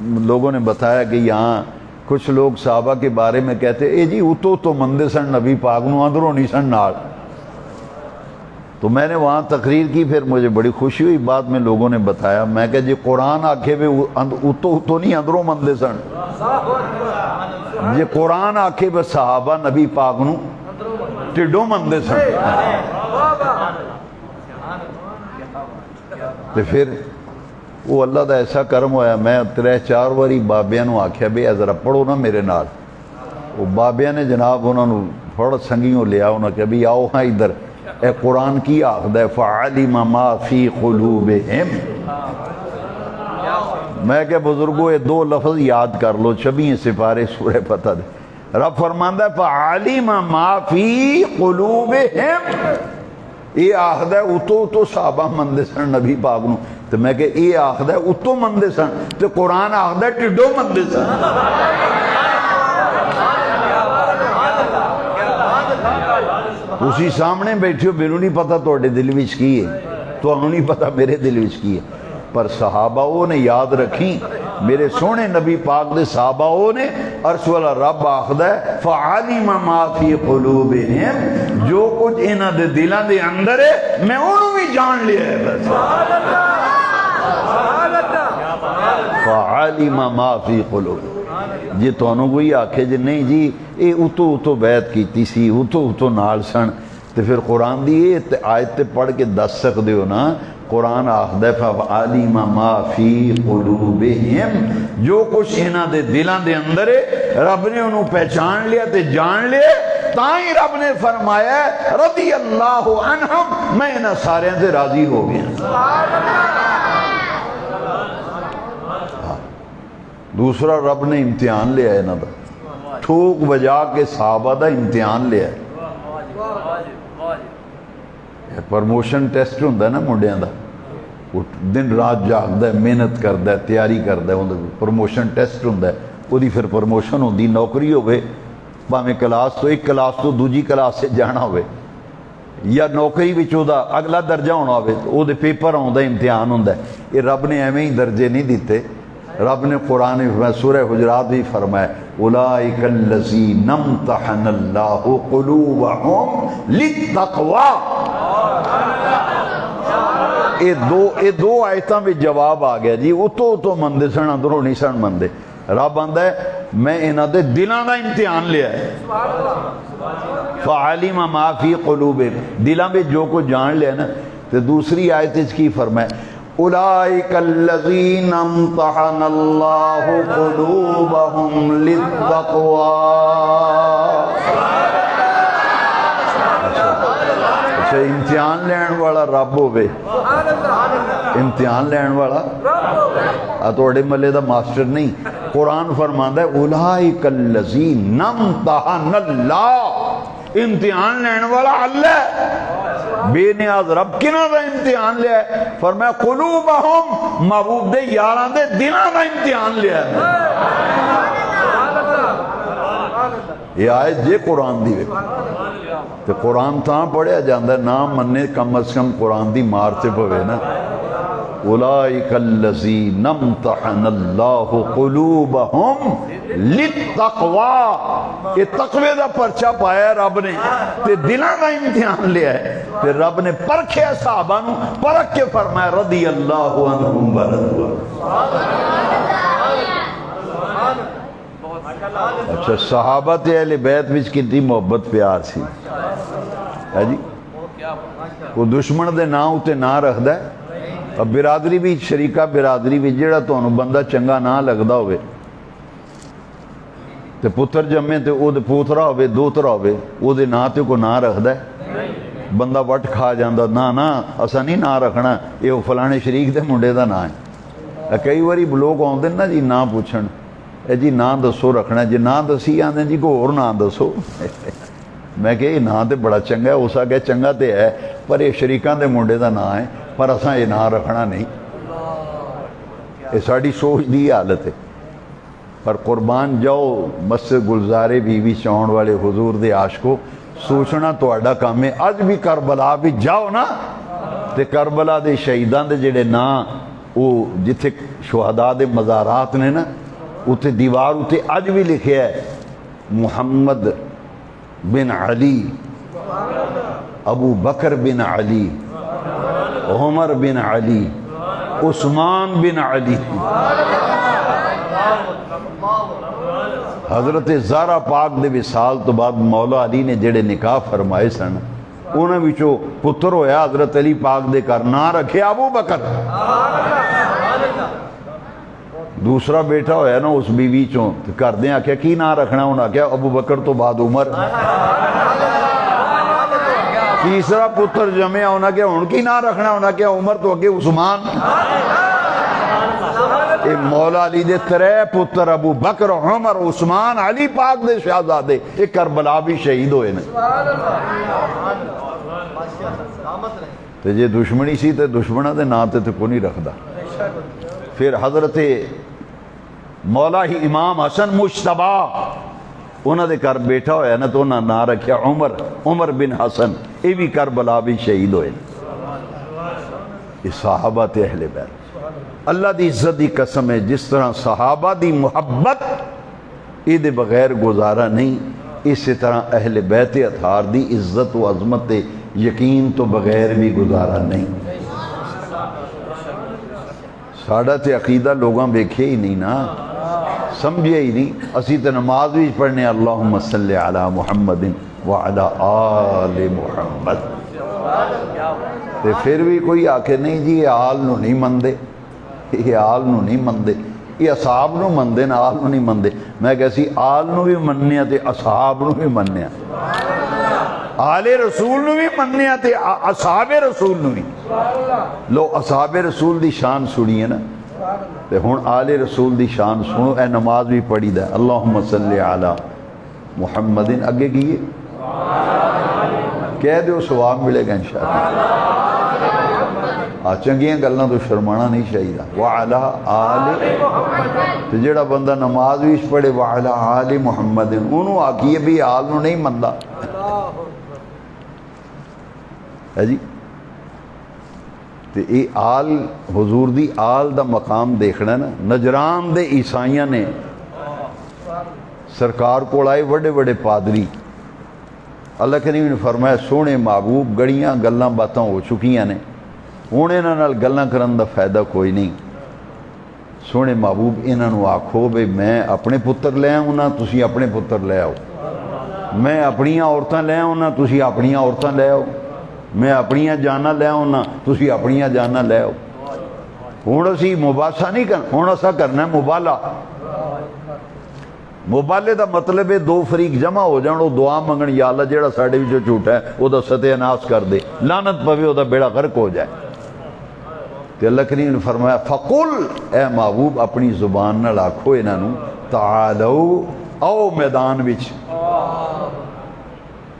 لوگوں نے بتایا کہ یہاں کچھ لوگ صحابہ کے بارے میں کہتے اے جی اتو مندے سن نبی پاک نو، اندروں نہیں سن نال۔ تو میں نے وہاں تقریر کی، پھر مجھے بڑی خوشی ہوئی، بعد میں لوگوں نے بتایا، میں کہ جی قرآن آکھے وے اتو نہیں اندروں مندے سن، جی قرآن آکھے وے صحابہ نبی پاک نو ٹڈوں مندے سن۔ تو پھر وہ اللہ دا ایسا کرم ہویا، میں 3-4 واری بابیاں نو آکھیا بے ذرا پڑھو نا میرے نال۔ وہ بابیاں نے جناب انہوں نے تھوڑا سنگیوں لیا، انہوں نے کہا بھی آؤ ہاں ادھر، اے قرآن کی آخدہ ہے فَعَلِمَ مَا فِي قُلُوبِهِمْ۔ میں کہ بزرگوں یہ 2 لفظ یاد کر لو، 26 سپارے سورہ فتح دے۔ رب فرماندہ ہے فَعَلِمَ مَا فِي قُلُوبِهِمْ، یہ آخدہ ہے اتو صحابہ مندے سن نبی پاک نو، تو میں کہ یہ آخدہ ہے اتو مندے سن، تو قرآن آخدہ ہے ٹڈو مندے سن۔ تسی سامنے بیٹھے ہو، میرے نہیں پتا تواڈے دل وچ کی ہے، تانوں نہیں پتا میرے دل وچ کی ہے، پر صحابہ وہ نے یاد رکھی، میرے سونے نبی پاک دے صحابہ وہ نے، عرش والا رب آخدا ہے فعلم ما فی قلوبہم، جو کچھ انہاں دے دلاں دے اندر ہے میں انہوں بھی جان لیا ہے بس۔ فعلم ما فی قلوبہم، جی تانوں کوئی آکھے جی نہیں جی اے اتو بیعت کیتی سی، اتو نال سن، تے پھر قرآن دی یہ آیت پڑھ کے دس سکدے ہو نا، قرآن آخدا ہے فَعَلِمَ مَا فِي قُلُوبِهِمْ، جو کچھ انہاں دے دلاں دے اندر ہے رب نے انہوں پہچان لیا تے جان لیا، تائیں رب نے فرمایا ہے رضی اللہ عنہم، میں انہاں سارے سے راضی ہو گیا۔ دوسرا رب نے امتحان لیا ہے انہاں دا، ٹھوک بجا کے صحابہ دا امتحان لیا ہے۔ پرموشن ٹیسٹ ہوندہ ہے نا منڈیاں دا، وہ دن رات جاگدا ہے، محنت کردا ہے، تیاری کردا ہے، پرموشن ٹیسٹ ہوندہ ہے، وہ دی پھر پرموشن ہوندی، نوکری ہوئے باہمیں کلاس تو ایک کلاس تو دوجی کلاس سے جانا ہوئے، یا نوکری وچ دا اگلا درجہ ہونا ہوئے تو وہ دے پیپر ہوندہ ہے، امتحان ہوندہ ہے۔ یہ رب نے ایویں ہی درجے نہیں دیتے، رب نے قرآن میں سورہ حجرات بھی فرمایا اولئک الذین امتحن اللہ قلوبہم للتقوی، یہ دو آیتاں میں جواب آ گیا جی، اتو مندے سن اندروں نہیں سن مندے، رب آندا ہے میں انہاں دے دلاں دا امتحان لیا ہے، فعلم ما فی قلوبہم، دلاں میں جو کو جان لیا نا۔ تو دوسری آیت اس کی فرمایا اولئک الذین امتحن اللہ قلوبہم للتقوی، اچھا امتحان لین والا رب ہوئے، امتحان لین والا توڑے ملے دا ماسٹر نہیں، قرآن فرماندہ ہے اولئک الذین امتحن اللہ، امتحان لین والا اللہ، بے نیاز رب کنہ دا امتحان لیا ہے؟ فرمایا قلوبہم، محبوب دے یاران دے دلان دا امتحان لیا ہے۔ یہ آیت جے قرآن دی وے تو قرآن تاں پڑھیا جاندہ ہے، نام مننے کم از کم قرآن دی مارتے پوے نا۔ اولئک الذین امتحن اللہ قلوبہم للتقوی، یہ تقوی دا پرچہ پایا رب نے تے دلاں دا امتحان لیا ہے، تے رب نے پرکھیا صحابہ نو، پرکھ کے فرمایا رضی اللہ عنہم ورضوا۔ اچھا صحابہ تے اہل بیت وچ کتنی محبت پیار سی ہے جی، کوئی دشمن دے نام اتے نہ رکھدا ہے، اب برادری بھی شریکہ برادری بھی جیڑا تو بندہ چنگا نہ لگدا ہوئے تے پتر جمے تے او دے پوترا ہوئے دوترا ہوئے او دے نا تے کو نہ رکھدا ہے، بندہ وٹ کھا جاندہ نا اسا نہیں نہ رکھنا، یہ فلانے شریک دے منڈے دا نا ہے۔ کئی واری لوگ آندے نا جی نا پوچھن اے جی نا دسو رکھنا، جی نا دسی آندے جی کو اور نا دسو، میں کہ یہ نا تے بڑا چنگا ہے، اسا کہ چنگا تے ہے پر یہ شریکاں دے منڈے دا نا ہے، پر اساں یہ نا رکھنا نہیں، یہ ساڑی سوچ دی حالت ہے۔ پر قربان جاؤ مسجد گلزارے بی بی چاؤن والے حضور دے عاشقو، سوچنا تو اڈا کام ہے، آج بھی کربلا بھی جاؤ نا تے کربلا دے شہیدان دے جڑے نا وہ جتھے شہداء دے مزارات نے نا اتے دیوار اتے آج بھی لکھے ہے محمد بن علی، ابو بکر بن علی، عمر بن علی، عثمان بن علی۔ حضرت زہرا پاک دے وصال تو بعد مولا علی نے جڑے نکاح فرمائے سن انہاں وچوں پتر ہویا حضرت علی پاک دے کر نا رکھے ابو بکر، دوسرا بیٹا ہویا نا اس بیوی چوں کر دیں آکھیا کی نا رکھنا، انہاں کیا ابو بکر تو بعد عمر، تیسرا پتر جمعہ انہاں کیا ان کی نا رکھنا، انہاں کیا عمر تو اگے عثمان۔ اے مولا علی دے ترے پتر ابو بکر عمر عثمان علی پاک دے شہزادے، ایک کربلا بھی شہید ہوئے نا۔ تے جے دشمنی سی تے دشمنہ دے نا تے کو نہیں رکھدا۔ پھر حضرت مولا ہی امام حسن مجتبیٰ انہوں دے گھر بیٹھا ہویا نا تو انہوں نے نام رکھیا عمر بن حسن، یہ بھی کربلا بھی شہید ہوئے۔ یہ صحابہ تے اہل بیت، اللہ دی عزت دی قسم ہے جس طرح صحابہ دی محبت یہ دے بغیر گزارا نہیں، اسی طرح اہل بیت اطہار دی عزت و عظمت یقین تو بغیر بھی گزارا نہیں۔ ساڑھا تے عقیدہ لوگاں بیکھے ہی نہیں نا، سمجھے ہی نہیں۔ اسی تے نماز بھی پڑھنے اللہم صلی علی محمد وعلی آل محمد، تے پھر بھی کوئی آکے نہیں جی یہ آل نو نہیں مندے، یہ آل نو نہیں مندے، یہ اصحاب نو مندے نا، آل نو نہیں مندے۔ میں کہسی آل نو بھی مننے تے اصحاب نو بھی مننے، آل رسول نو بھی مننے تے اصحاب رسول نو بھی۔ لو اصحاب رسول دی شان سنی ہے نا، تے ہن آل رسول دی شان سنو۔ اے نماز بھی پڑھی دا اللہم صلی علی محمد، اگے کیے کہہ دیو ثواب ملے گا انشاءاللہ۔ چنگیاں گلاں تو شرمانا نہیں چاہیے۔ وعلی آل، تو جڑا بندہ نماز بھی پڑھے وعلی آل محمد، انہوں آکیے بھی آل نو نہیں مندہ ہے جی۔ تو یہ آل حضور دی آل دا مقام دیکھنا نا۔ نجران دے عیسائیاں نے سرکار کو آئے بڑے بڑے پادری، اللہ کریم نے فرمایا سونے محبوب گڑیاں گلاں باتاں ہو چکیاں نے، ہوں انہاں نال گلاں کرن دا فائدہ کوئی نہیں۔ سونے محبوب انہاں نو آکھو بھئی میں اپنے پتر لے آؤں، تسی اپنے پتر لے آؤ، میں اپنیاں عورتاں لے آؤں، تسی اپنیاں عورتاں لے آؤ، میں اپنیاں جانا لے آؤں، تسی اپنیاں جانا لے آؤ۔ ہوں اسی مباحثہ نہیں کرنا، ہوں اسا کرنا ہے مبالہ۔ مبالے دا مطلب ہے دو فریق جمع ہو جان، وہ دعا منگن یا اللہ جیڑا ساڑے بھی جو جھوٹا ہے وہ دا ستیہ ناس کر دے، لعنت پوے وہ دا بیڑا غرق ہو جائے۔ تو اللہ کریم نے فرمایا فقل، اے محبوب اپنی زبان نہ لاکھو انہاں نو، تعالو او میدان وچ،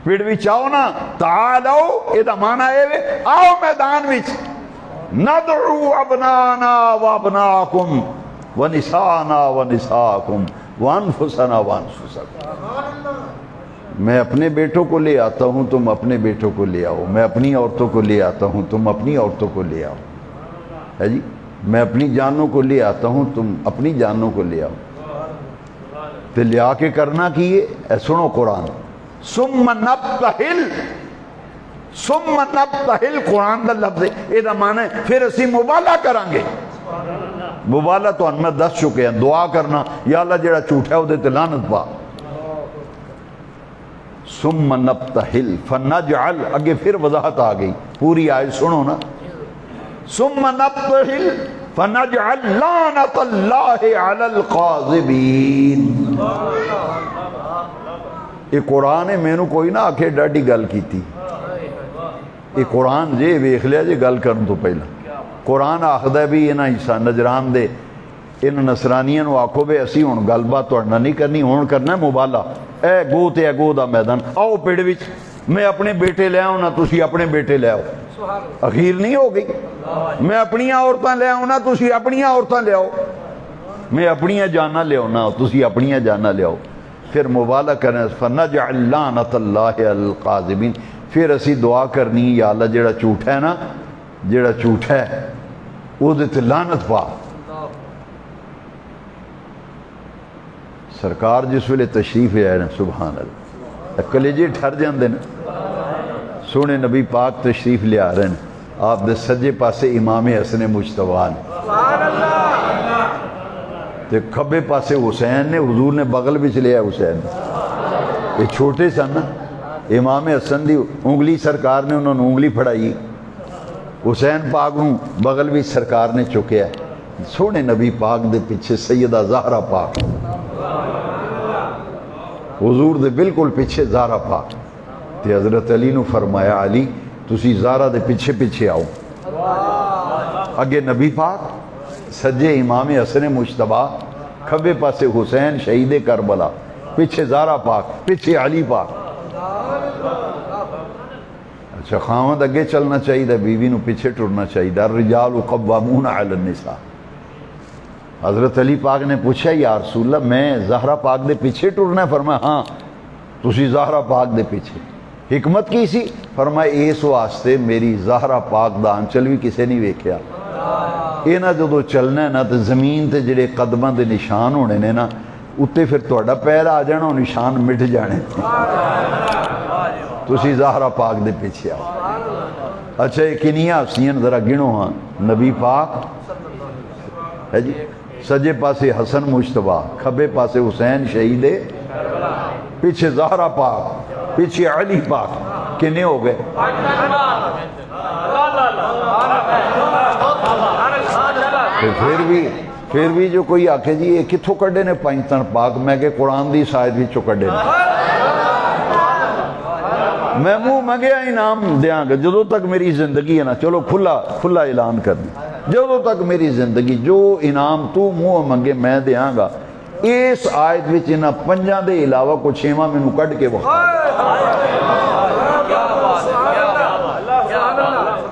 پیڑ وچ آؤ نا، تعالو اے دا معنی ہے آؤ میدان وچ، ندعو ابنانا و ابناکم و نسانا و نساکم وانفسنا وانفسکم۔ میں اپنے بیٹوں کو لے آتا ہوں، تم اپنے بیٹوں کو لے آؤ، میں اپنی عورتوں کو لے آتا ہوں، تم اپنی عورتوں کو لے آؤ، ہے جی۔ میں اپنی جانوں کو لے آتا ہوں، تم اپنی جانوں کو لے آؤ۔ تو لے آ کے کرنا کیے، اے سنو قرآن، ثم نبتہل، ثم نبتہل قرآن دا لفظ ہے، یہ دا معنی ہے پھر اسی مبالہ کریں گے۔ مبالہ تو ہم میں دس چکے ہیں، دعا کرنا یا اللہ جڑا جھوٹا ہے وہ دے تے لعنت پا۔ ثم نبتہل فنجعل، اگے پھر وضاحت آ گئی، پوری آیت سنو نا۔ ثم نبتہل فنجعل لعنت اللہ علی القاذبین۔ یہ قرآن ہے، میں نے کوئی نہ آکھے ڈاڈی گل کیتی، یہ قرآن جے ویکھ لیا جے گل کرن تو پہلا۔ قرآن آخدا ہے بھی انہاں عیسیٰ نجران دے ان نصرانیاں نو آکھو بے اسی ہن گل بات تہاڈے نہیں کرنی، ہن کرنا ہے مبالہ۔ اے گو تے اے گو دا میدان، آؤ پیڑ وچ، میں اپنے بیٹے لے آؤں نا، تسی اپنے بیٹے لے آؤ۔ اخیر نہیں ہو گئی، میں اپنیاں عورتاں لے آؤں نا، تسی اپنیاں عورتاں لے آؤ، میں اپنیاں جانا لے آؤں نا، تسی اپنیاں جانا لے آؤ۔ پھر مبالہ کرنا، فنجعل لعنت اللہ علی القاذبین، پھر اسی دعا کرنی یا اللہ جڑا جھوٹا ہے نا، جڑا جھوٹا ہے وہ تے لعنت پا۔ سرکار جس ویلے تشریف لے آئے نا، سبحان اللہ، کلیجے ٹھر جاندے نا۔ سونے نبی پاک تشریف لے آ رہے ہیں، آپ دے سجے پاسے امام حسن مجتبی نے، تے کھبے پاسے حسین نے، حضور نے بغل بھی لیا حسین، یہ چھوٹے سن نا، امام حسن دی انگلی سرکار نے انہوں نے انگلی پھڑائی، حسین پاک نو بغل بھی سرکار نے چکیا، سونے نبی پاک دے پیچھے سیدہ زہرا پاک، حضور دے بالکل پیچھے زہرا پاک، تے حضرت علی نو فرمایا علی تسی زہرا دے پیچھے پیچھے آؤ، اگے نبی پاک، سجے امام حسن مجتبی، کھبے پاسے حسین شہید کربلا، پیچھے زہرا پاک، پیچھے علی پاک۔ اچھا خاوند اگے چلنا چاہیے، بیوی نو پیچھے ٹرنا چاہیے۔ الرجال قوامون علی النساء، حضرت علی پاک نے پوچھا یا رسول اللہ میں زہرا پاک دے پیچھے ٹرنا ہے؟ فرمایا ہاں تسی زہرا پاک دے پیچھے۔ حکمت کی سی؟ فرمایا اس واسطے میری زہرا پاک دا آنچل بھی کسے نہیں ویکھیا۔ یہ نہ جدو چلنا ہے نا تو زمین تے جڑے قدماں دے نشان ہونے نے نا اتنے پھر تہاڈا پیر آ جانا، نشان مٹ جانے، تسی زہرا پاک دے پیچھے آؤ۔ اچھا یہ کنیاں ہستیاں ذرا گنو ہاں؟ نبی پاک ہے جی، سجے پاسے حسن مجتبیٰ، کھبے پاسے حسین شہید، پیچھے زہرا پاک، پیچھے علی پاک، کنے ہو گئے؟ پھر بھی جو کوئی آکھے جی یہ کتھوں کڈے نے پنجتن پاک، میں کہ قرآن دی شاید بھی چو کڈے نے، میں منہ منگیا انعام دیاں گا جدو تک میری زندگی ہے نا، چلو کھلا اعلان کر دیں، جدو تک میری زندگی جو انعام تو منہ منگے میں دیاں گا۔ اس آیت وچ انہاں پنجاں دے علاوہ کو چھیواں مینوں کڈ کے وکھا،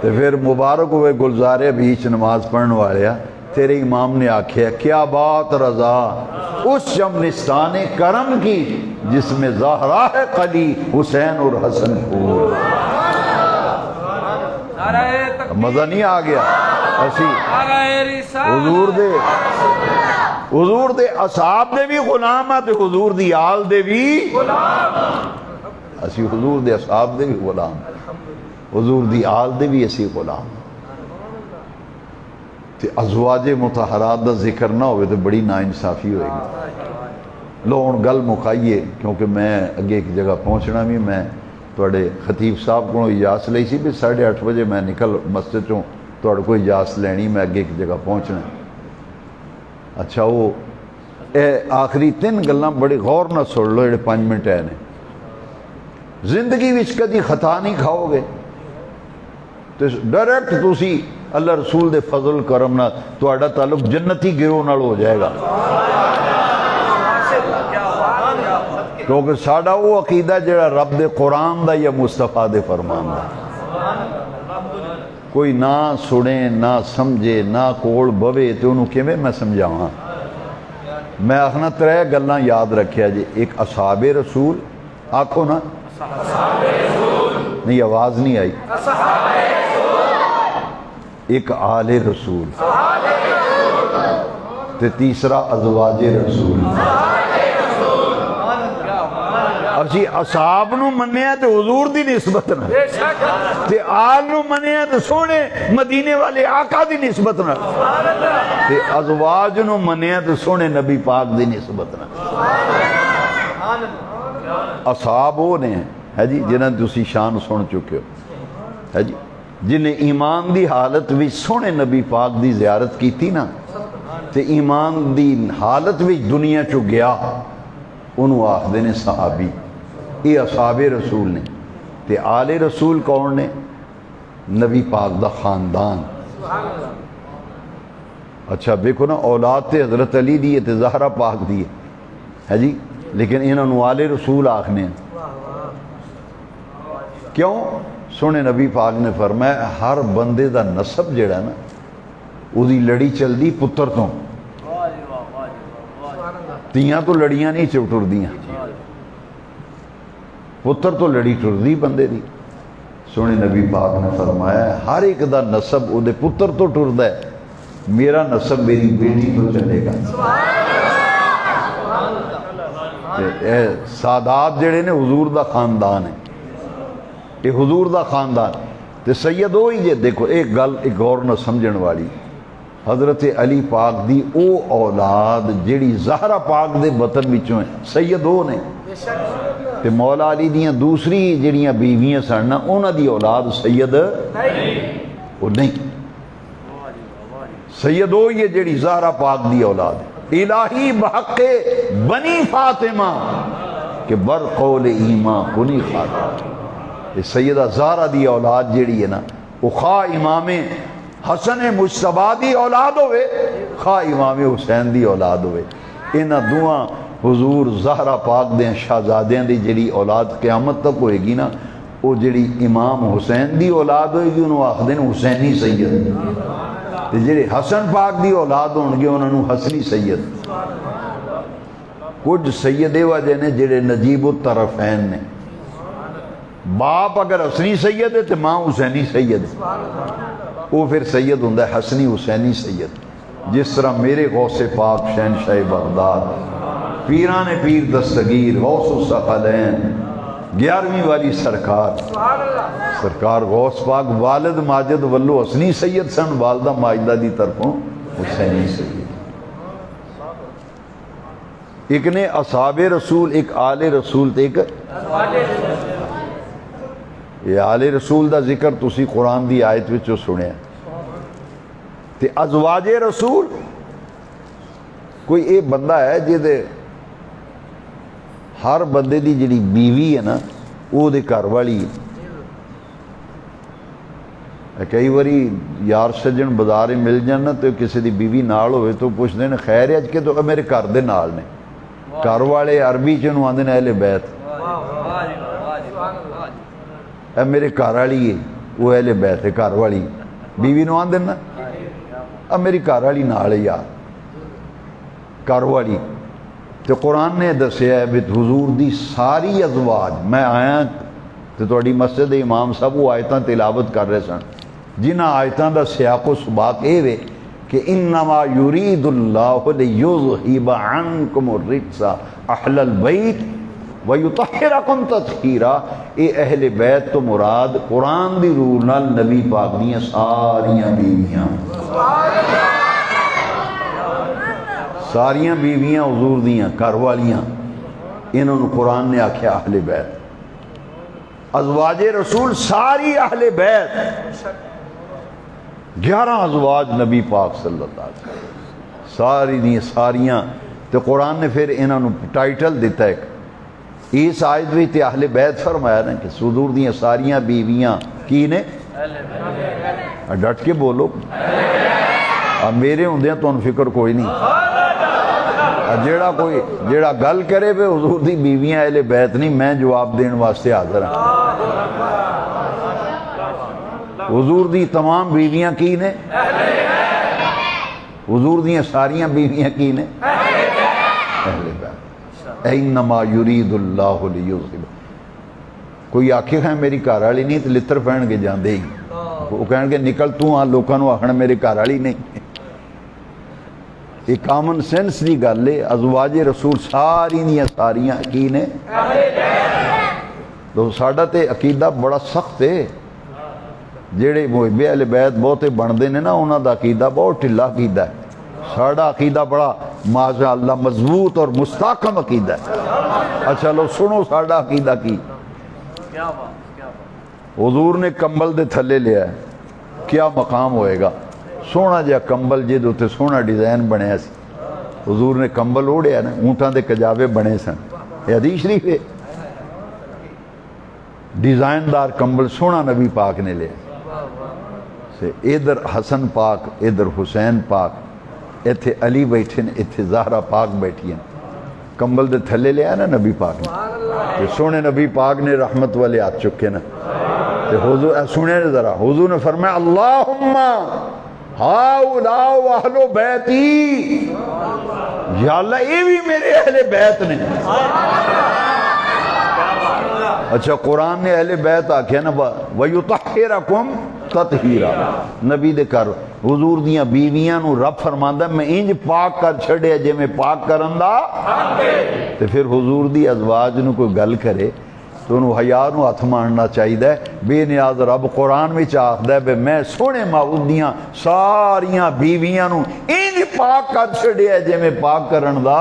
تے پھر مبارک ہوئے گلزارے بیچ نماز پڑھنے والے، تیرے امام نے آکھیا کیا بات رضا اس شمنستان کرم کی جس میں زہرا ہے قلی حسین اور حسن پور۔ مزہ نہیں آ گیا؟ اسی حضور دے اصحاب دے بھی غلام ہے، حضور دی آل دے بھی اسی حضور دے اصحاب دے بھی غلام، حضور دی آل دے بھی اسی غلام۔ ازواج مطہرات دا ذکر نہ ہوئے تو بڑی ناانصافی ہوئے گی۔ لو ہن گل مکائیے کیونکہ میں اگے ایک جگہ پہنچنا بھی، میں تواڈے خطیب صاحب کو اجازت لئی سی بھی 8:30 بجے میں نکل مسجد چوں تواڈے کو اجازت لینی، میں اگے ایک جگہ پہنچنا۔ اچھا وہ آخری 3 گلاں بڑی غور نہ سن لو، جڑے 5 منٹ ہے نے۔ زندگی وچ کدی خطا نہیں کھاؤ گے تو ڈائریکٹ تسی اللہ رسول دے فضل کرم نہ تہاڈا تعلق جنتی گروہ نال ہو جائے گا، کیونکہ ساڈا وہ عقیدہ جڑا رب دے قرآن دا یا مصطفیٰ دے فرمان دا۔ کوئی نہ سنے نہ سمجھے نہ کول بوے تو انہوں کیویں میں سمجھاواں؟ میں آخنا 3 گلاں یاد رکھیا جی، ایک اصحاب رسول، آکھو نا نہیں آواز نہیں آئی، ایک آل رسول، تے تیسرا ازواج رسول۔ اسی اصحاب نو منیا تے حضور دی نسبت نہ، تے آل نو منیا تے سونے مدینے والے آقا دی نسبت نہ، تے ازواج نو منیا تے سونے نبی پاک دی نسبت نہ۔ اصحاب وہ نے ہے جی جنہاں تسی شان سن چکے ہو، ہے جی جنہیں ایمان دی حالت بھی سونے نبی پاک دی زیارت کی تھی نا، تے ایمان دی حالت بھی دنیا چو گیا، انہوں آخدے نے صحابی، یہ اصحاب رسول نے۔ تے آل رسول کون نے؟ نبی پاک دا خاندان۔ اچھا دیکھو نا، اولاد تے حضرت علی دی تے زہرا پاک دی ہے جی، لیکن انہوں نے آل رسول آخنے ہیں۔ کیوں؟ سونے نبی پاک نے فرمایا ہر بندے دا نسب جڑا نا او دی لڑی چل دی پتر تو، تیاں تو لڑیاں نہیں ٹر دیاں، پتر تو لڑی ٹر دی بندے دی۔ سونے نبی پاک نے فرمایا ہر ایک دا نسب او دے پتر تو ٹردا ہے، میرا نسب میری بیٹی تو چلے گا۔ سادات جڑے نے حضور دا خاندان ہے، یہ حضور دا خاندان تے سید ہوئی جے۔ دیکھو ایک گل ایک غور نہ سمجھن والی، حضرت علی پاک دی او اولاد جیڑی زہرا پاک دے بطن وچوں ہے، سید ہو نے، تے مولا علی دیاں دوسری جڑیاں بیویاں سن نا انہاں دی اولاد سید او نہیں، سید ہوئی ہے جیڑی زہرا پاک دی اولاد ہے۔ الہی بحق بنی فاطمہ کہ بر قول ایمان کنی خاتمہ، سیدہ زہرا دی اولاد جیڑی ہے نا وہ خواہ امام حسن مجتبیٰ دی اولاد ہوئے خواہ امام حسین دی اولاد ہوئے، انہاں دوہاں حضور زہرا پاک دیں شہزادیاں دی جیڑی اولاد قیامت تک ہوئے گی نا، وہ جیڑی امام حسین دی اولاد ہوئے گی انہوں آخدیں حسینی سید، جڑے حسن پاک دی اولاد ہون گے انہوں نے حسنی سید، کچھ سید وجہ نے جڑے نجیب الطرفین نے، باپ اگر حسنی سید ہے تو ماں حسینی سید ہے، وہ پھر سید ہوں حسنی حسینی سید، جس طرح میرے غوث پاک شہنشاہ بغداد پیران پیر دستگیر غوث الثقلین 11ویں والی سرکار غوث پاک والد ماجد ولو حسنی سید سن، والدہ ماجدہ دی طرفوں حسینی سید۔ ایک نے اصحاب رسول، ایک آل رسول تے ایک یہ آل رسول دا ذکر تسی قرآن دی آیت وچوں سنیا تے ازواج رسول کوئی اے بندہ ہے جے ہر بندے دی جڑی بیوی ہے نا وہ دے گھر والی ہے۔ کئی واری یار سجن بازار مل جانا تو کسی دی بیوی نال ہوئے تو پوچھ دیں خیر ہے اج کے تو میرے گھر دے نال نے، گھر والے عربی چنوں آندے نے اہل بیت، اے میرے گھر والی ہے وہ اہل بیت ہے، گھر والی بیوی نوں آندے نا اب میری گھر والی نال ہے یار، گھر والی۔ تو قرآن نے دسیا ہے بھی حضور دی ساری ازواج، میں آیا تو تہاڈی مسجد امام صاحب وہ آیتاں تلاوت کر رہے سن، جنہاں آیتاں دا سیاق و سباق اے وے کہ انما یرید اللہ لیذہب عنکم الرجس اہل البیت ویطہرکم تطہیرا، اے اہل بیت تو مراد قرآن دی روح نال نبی پاک دیاں ساریاں بیویاں، ساریاں بیویاں حضور دیاں گھر والیاں، انہوں نے قرآن نے آکھیا اہل بیت۔ ازواج رسول ساری اہل بیت، 11 ازواج نبی پاک صلی اللہ علیہ وسلم، ساری دیاں ساریاں۔ تو قرآن نے پھر انہوں نے ٹائٹل دیتا ہے، اس آیت بھی تے اہل بیت فرمایا نا کہ حضور دیاں ساریاں بیویاں کی نے، ڈٹ کے بولو، اب میرے ہوندیاں تو ان فکر کوئی نہیں، جیڑا گل کرے پہ حضور دی بیویاں اہل بیت نہیں، میں جواب دین واسطے حاضر ہوں۔ حضور دی تمام بیویاں کی نے، حضور دیاں ساریاں بیویاں کی نے اہل بیت۔ انما یرید اللہ لیذہب، کوئی آکھے ہے میری گھر والی نہیں تو لتر پہن کے جاندے ہی، وہ کہن گے نکل تو ہاں، لوکاں نو آکھنا میرے گھر والی نہیں۔ یہ کامن سینس دی گل ہے، ازواج رسول ساری دیاں ساریاں کی نے۔ تو ساڈا تے عقیدہ بڑا سخت ہے، جڑے محب اہل بیت بہتے بندے نے نا انہاں دا عقیدہ بہت ٹھلا عقیدہ ہے، ساڈا عقیدہ بڑا ماشاء اللہ مضبوط اور مستحکم عقیدہ ہے۔ اچھا لو سنو ساڈا عقیدہ کی، حضور نے کمبل دے تھلے لیا ہے، کیا مقام ہوئے گا؟ سونا جہا کمبل جہد اتنے سونا ڈیزائن بنیا سی، حضور نے کمبل اوڑیا نا، اونٹاں دے کجاوے بنے سن، یہ حدیث شریف ہے، ڈیزائن دار کمبل سونا نبی پاک نے لیا، ادھر حسن پاک ادھر حسین پاک، ایتھے علی بیٹھے نے ایتھے زہرا پاک بیٹھی ہیں، کمبل دے تھلے لیا نا نبی پاک نے، سونے نبی پاک نے رحمت والے ہاتھ چکے نا، حضور سنے ذرا، حضور نے فرمایا اللہم ہاؤلاء اہل بیتی، یا اللہ یہ بھی میرے اہل بیت نے۔ اچھا قرآن نے اہل بیت آکھیا نا وَيُطَحِّرَكُمْ تَطْهِيرًا، نبی دے کر حضور دیاں بیویاں نو رب فرماندا میں انج پاک کر چھڑیا جے میں پاک کرن دا، تے پھر حضور دی ازواج نو کوئی گل کرے تو انہوں حیاء نو ہاتھ مارنا چاہیے، بے نیاز رب قرآن میں آکھدا ہے بے میں سونے معبود دیاں ساریاں بیویاں نو انج پاک کر چھڑیا جے میں پاک کرن دا۔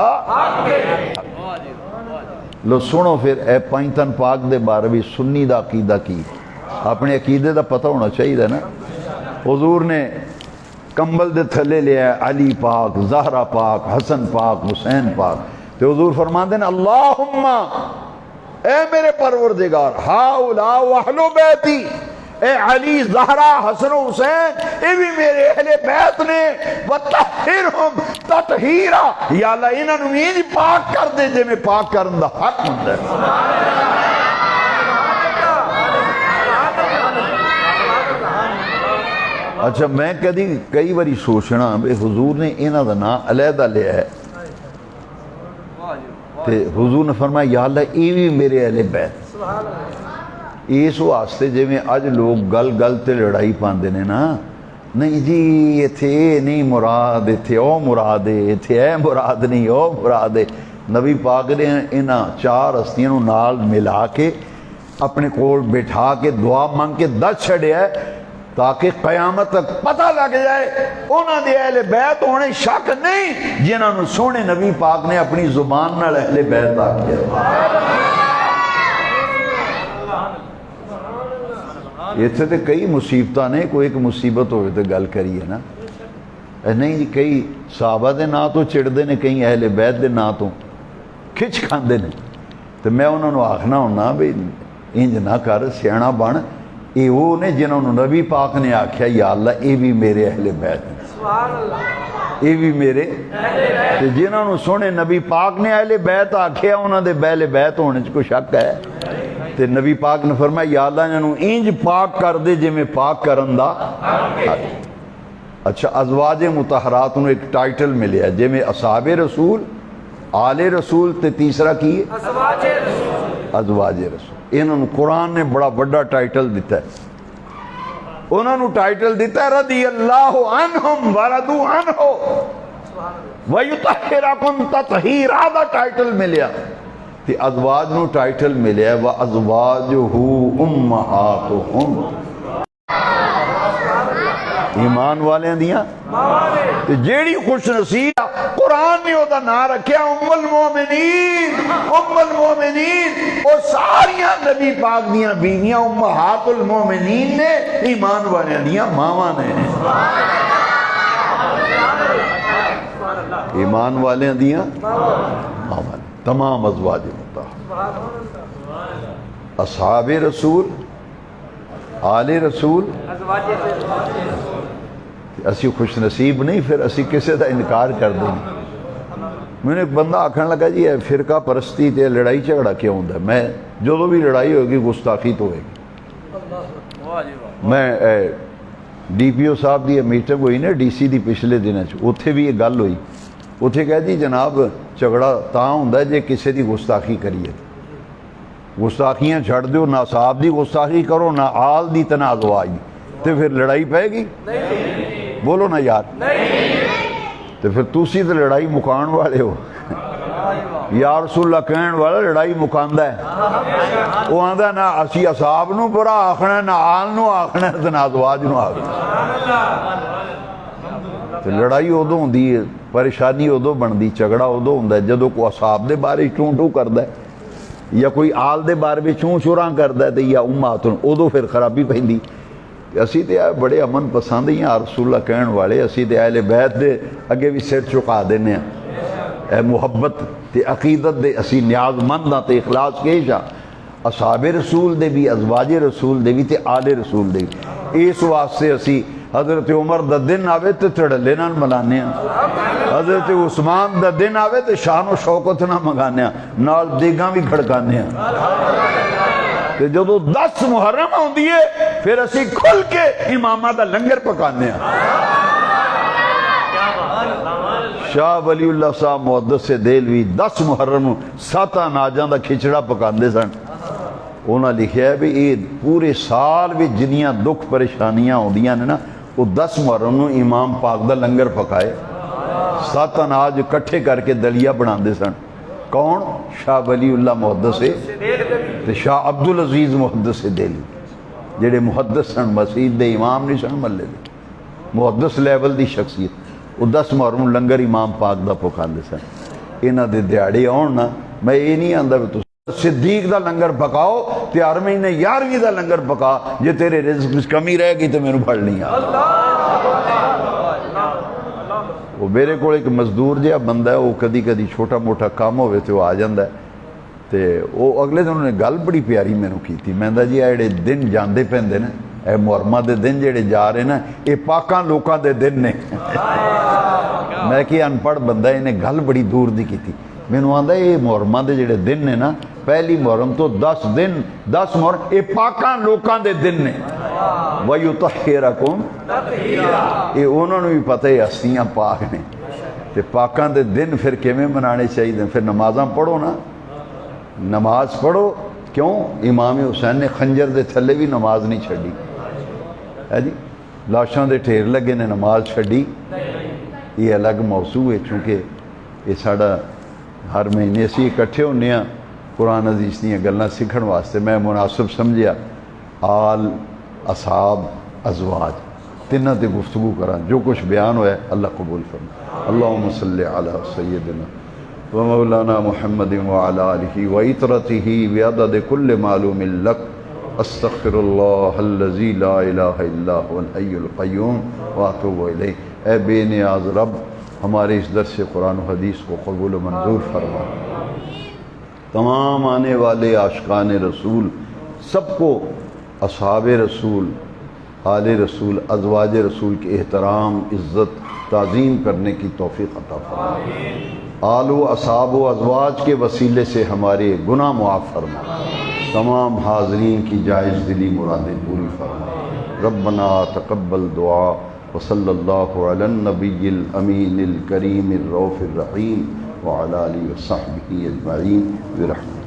لو سنو پھر اے پائنتن پاک دے بارے بھی سنی دا عقیدہ کی، اپنے عقیدے دا پتہ ہونا چاہیے نا۔ حضور نے کمبل دے تھلے لیا علی پاک، زہرا پاک، حسن پاک، حسین پاک، تو حضور فرماندے ہیں اللہم اے میرے پروردگار ہاؤلاء اہل بیتی، اے علی زہرا حسن و حسین یہ بھی میرے اہل بیت نے، وطہرہم تطہیرا، یا اللہ انہاں نو انج پاک کر دے جے میں پاک کرن دا حق ہوندا ہے۔ اچھا میں کئی باری سوچنا بھی حضور نے انہاں دا نام علیحدہ لیا ہے تے حضور نے فرمایا یا اللہ یہ بھی میرے اہل بیت. اس واسطے جی میں اج لوگ گل گل تے لڑائی پاندے نے نا, نہیں جی ایتھے اے نہیں مراد, ایتھے او مراد ہے, ایتھے اے مراد نہیں او مراد ہے. نبی پاک نے انہاں چار ہستیاں نال ملا کے اپنے کول بٹھا کے دعا مانگ کے دس چھڑیا ہے تاکہ قیامت تک پتہ لگ جائے انہاں دے اہل بیت ہونے شک نہیں جنہاں نو سونے نبی پاک نے اپنی زبان نال اہل بیت آکھیا. اتنے تو کئی مصیبتاں نے, کوئی ایک مصیبت ہوئے تو گل کری ہے نا, نہیں جی کئی صحابہ دے نا تو چڑھتے ہیں, کئی اہل بیت دے نا تو کھچ کھاندے نے. تو میں انہوں نے آخنا ہونا بھی انج نہ کر, سیاح بن, یہ وہ نے جنہوں نے نبی پاک نے آکھیا یا اللہ یہ بھی میرے اہل بیت ہیں, یہ بھی میرے. جنہوں نے سونے نبی پاک نے اہل بیت آکھیا انہوں دے اہل بیت ہونے سے کوئی شک ہے؟ تے نبی پاک نے فرمایا یا اللہ انہوں انج پاک کر دے جی میں پاک کرن دا. اچھا ازواج مطہرات انہوں ایک ٹائٹل ملے ہے جی میں اصحاب رسول, آل رسول تے تیسرا کی ہے ازواج رسول. انہوں نے قرآن نے بڑا بڑا ٹائٹل دیتا ہے, انہوں نے ٹائٹل دیتا ہے رضی اللہ عنہم وردو عنہ ویطہرکم تطہیرا دا ٹائٹل ملیا. تے ازواج نو ٹائٹل ملیا وَأَزْوَاجُهُ أُمَّهَاتُهُمْ, ایمان والے دیاں جیڑی خوش نصیب قرآن نے وہ نام رکھیا ام المومنین. ام المومنین وہ ساریاں نبی پاک دیاں بیویاں امہات المومنین نے, ایمان والے دیاں ماواں نے, ایمان والے دیاں ماواں. تمام ازواج مطہرات, اصحاب رسول, آل رسول, اسی خوش نصیب نہیں پھر اسی کسے دا انکار کر دیں. میں نے ایک بندہ آکھن لگا جی فرقہ پرستی تے لڑائی جھگڑا کیوں ہوندا ہے؟ میں جو بھی لڑائی ہوگی گستاخی تو ہوئے گی. میں ڈی پی او صاحب دی میٹنگ ہوئی نا ڈی سی دی پچھلے دنوں اتھے بھی یہ گل ہوئی. اتھے کہہ دی جناب جھگڑا تاں ہوندا ہے جے کسے دی گستاخی کریے, گستاخیاں چھڑ دیو, نہ صاحب دی گستاخی کرو نہ آل دی تے نہ ازواج دی, تے پھر لڑائی پائے گی؟ بولو نا یار. تے پھر تسی تے لڑائی مکان والے ہو. یا رسول اللہ کہن والا لڑائی مکاندا ہے, وہ آندا نہ اسی اصحاب نو برا آکھنا, نہ آل نو آکھنا, تے نہ ازواج نو آکھنا. تے لڑائی ادو ہوندی ہے, پریشانی ادو بنتی, جھگڑا ادو ہوندا ہے جدو کوئی اصحاب دے بارے چوں ٹوں کردا ہے یا کوئی آل دے بارے چوں چوراں کردا ہے تے یا امہات نو, ادو پھر خرابی پیندی. اسی تے بڑے امن پسند ہی ہیں رسول اللہ کہن والے, اسی تے اہل بیت دے اگے بھی سر چکا دینے ہیں. اے محبت تے عقیدت دے اسی نیاز مند ہاں تے اخلاص کے جا اصحاب رسول دے بھی, ازواج رسول دے بھی تے آل رسول دے بھی. اس واسطے اسی حضرت عمر دا دن آوے تے چڑھلے نال ملانے ہیں, حضرت عثمان دا دن آوے تے شان و شوکت نہ منگانے ہیں, نال دیگاں بھی کھڑکانے ہیں. تے جدو 10 محرم ہوندی ہے پھر اسی کھل کے امامہ دا لنگر پکانے ہیں. شاہ ولی اللہ صاحب محدث دہلوی 10 محرم 7 اناجاں دا کھچڑا پکاندے سن. انہاں لکھیا ہے بھی یہ پورے سال بھی جنیاں دکھ پریشانیاں ہوندیاں نے نا وہ 10 محرم نو امام پاک دا لنگر پکائے, 7 اناج کٹھے کر کے دلیا بناندے سن. کون؟ شاہ ولی اللہ محدث تے شاہ عبدالعزیز محدث دہلوی, جڑے محدث سن, مسجد دے امام نہیں سن, ملے دے محدث لیول دی شخصیت. وہ 10 محرم لنگر امام پاک دا پکاندے سن. انہاں دے دیہڑے آن نا, میں یہ نہیں آندا بھی صدیق دا لنگر پکاؤ تے ہر مہینے 11ویں دا لنگر پکا, جے تیرے رزق میں کمی رہ گئی تو میرے پڑھ نہیں آ. وہ میرے کو ایک مزدور جہا بندہ ہے, وہ کدی کدی چھوٹا موٹا کام ہوئے تو وہ آ جاندہ ہے. تے وہ اگلے دن انہوں نے گل بڑی پیاری میں نے کی تھی. میں دا جی ایڑے دن جاندے پہندے نا, اے محرمہ دے دن جڑے جا رہے نا یہ پاکاں لوکاں دے دن نے. میں کہ ان پڑھ بندہ انہیں گل بڑی دور دی کی تھی. میں نے آندا یہ محرمہ دے جڑے دن نے نا, پہلی محرم تو 10 دن 10 محرم یہ پاکاں لوکاں دے دن نے. وَيُطَهِّرَكُمْ یہ انہوں نے بھی پتہ ہے ہستیاں پاک نے تے پاکاں دے دن پھر کیویں منانے چاہیے پھر نمازاں پڑھو نا نماز پڑھو کیوں امام حسین نے خنجر دے تھلے بھی نماز نہیں چھڑی ہے جی لاشاں دے ٹھیر لگے نے نماز چھڑی یہ الگ موضوع ہے چونکہ یہ ساڑا ہر مہینے سے اکٹھے ہونے ہیں قرآن عزیز دیا گلاں سیکھن واسطے میں مناسب سمجھیا آل اصحاب ازواج تینوں تے گفتگو کراں جو کچھ بیان ہوا ہے اللہ قبول فرما اللہم صلی علی سیدنا و مولانا محمد وعلی آلہ و اطرتہ بعدد کل معلوم لک استغفر اللہ الذی لا الہ الا هو الحی القیوم واتوب الیہ اے بے نیاز رب ہمارے اس درس قرآن و حدیث کو قبول و منظور فرما تمام آنے والے عاشقان رسول سب کو اصحاب رسول آل رسول ازواج رسول کے احترام عزت تعظیم کرنے کی توفیق عطا فرما آل و اصحاب و ازواج کے وسیلے سے ہمارے گناہ معاف فرما تمام حاضرین کی جائز دلی مرادیں پوری فرما ربنا تقبل دعا وصلی اللہ علی النبی الامین الکریم الرؤوف الرحیم وعلی آلہ وصحبہ اجمعین برحمتہ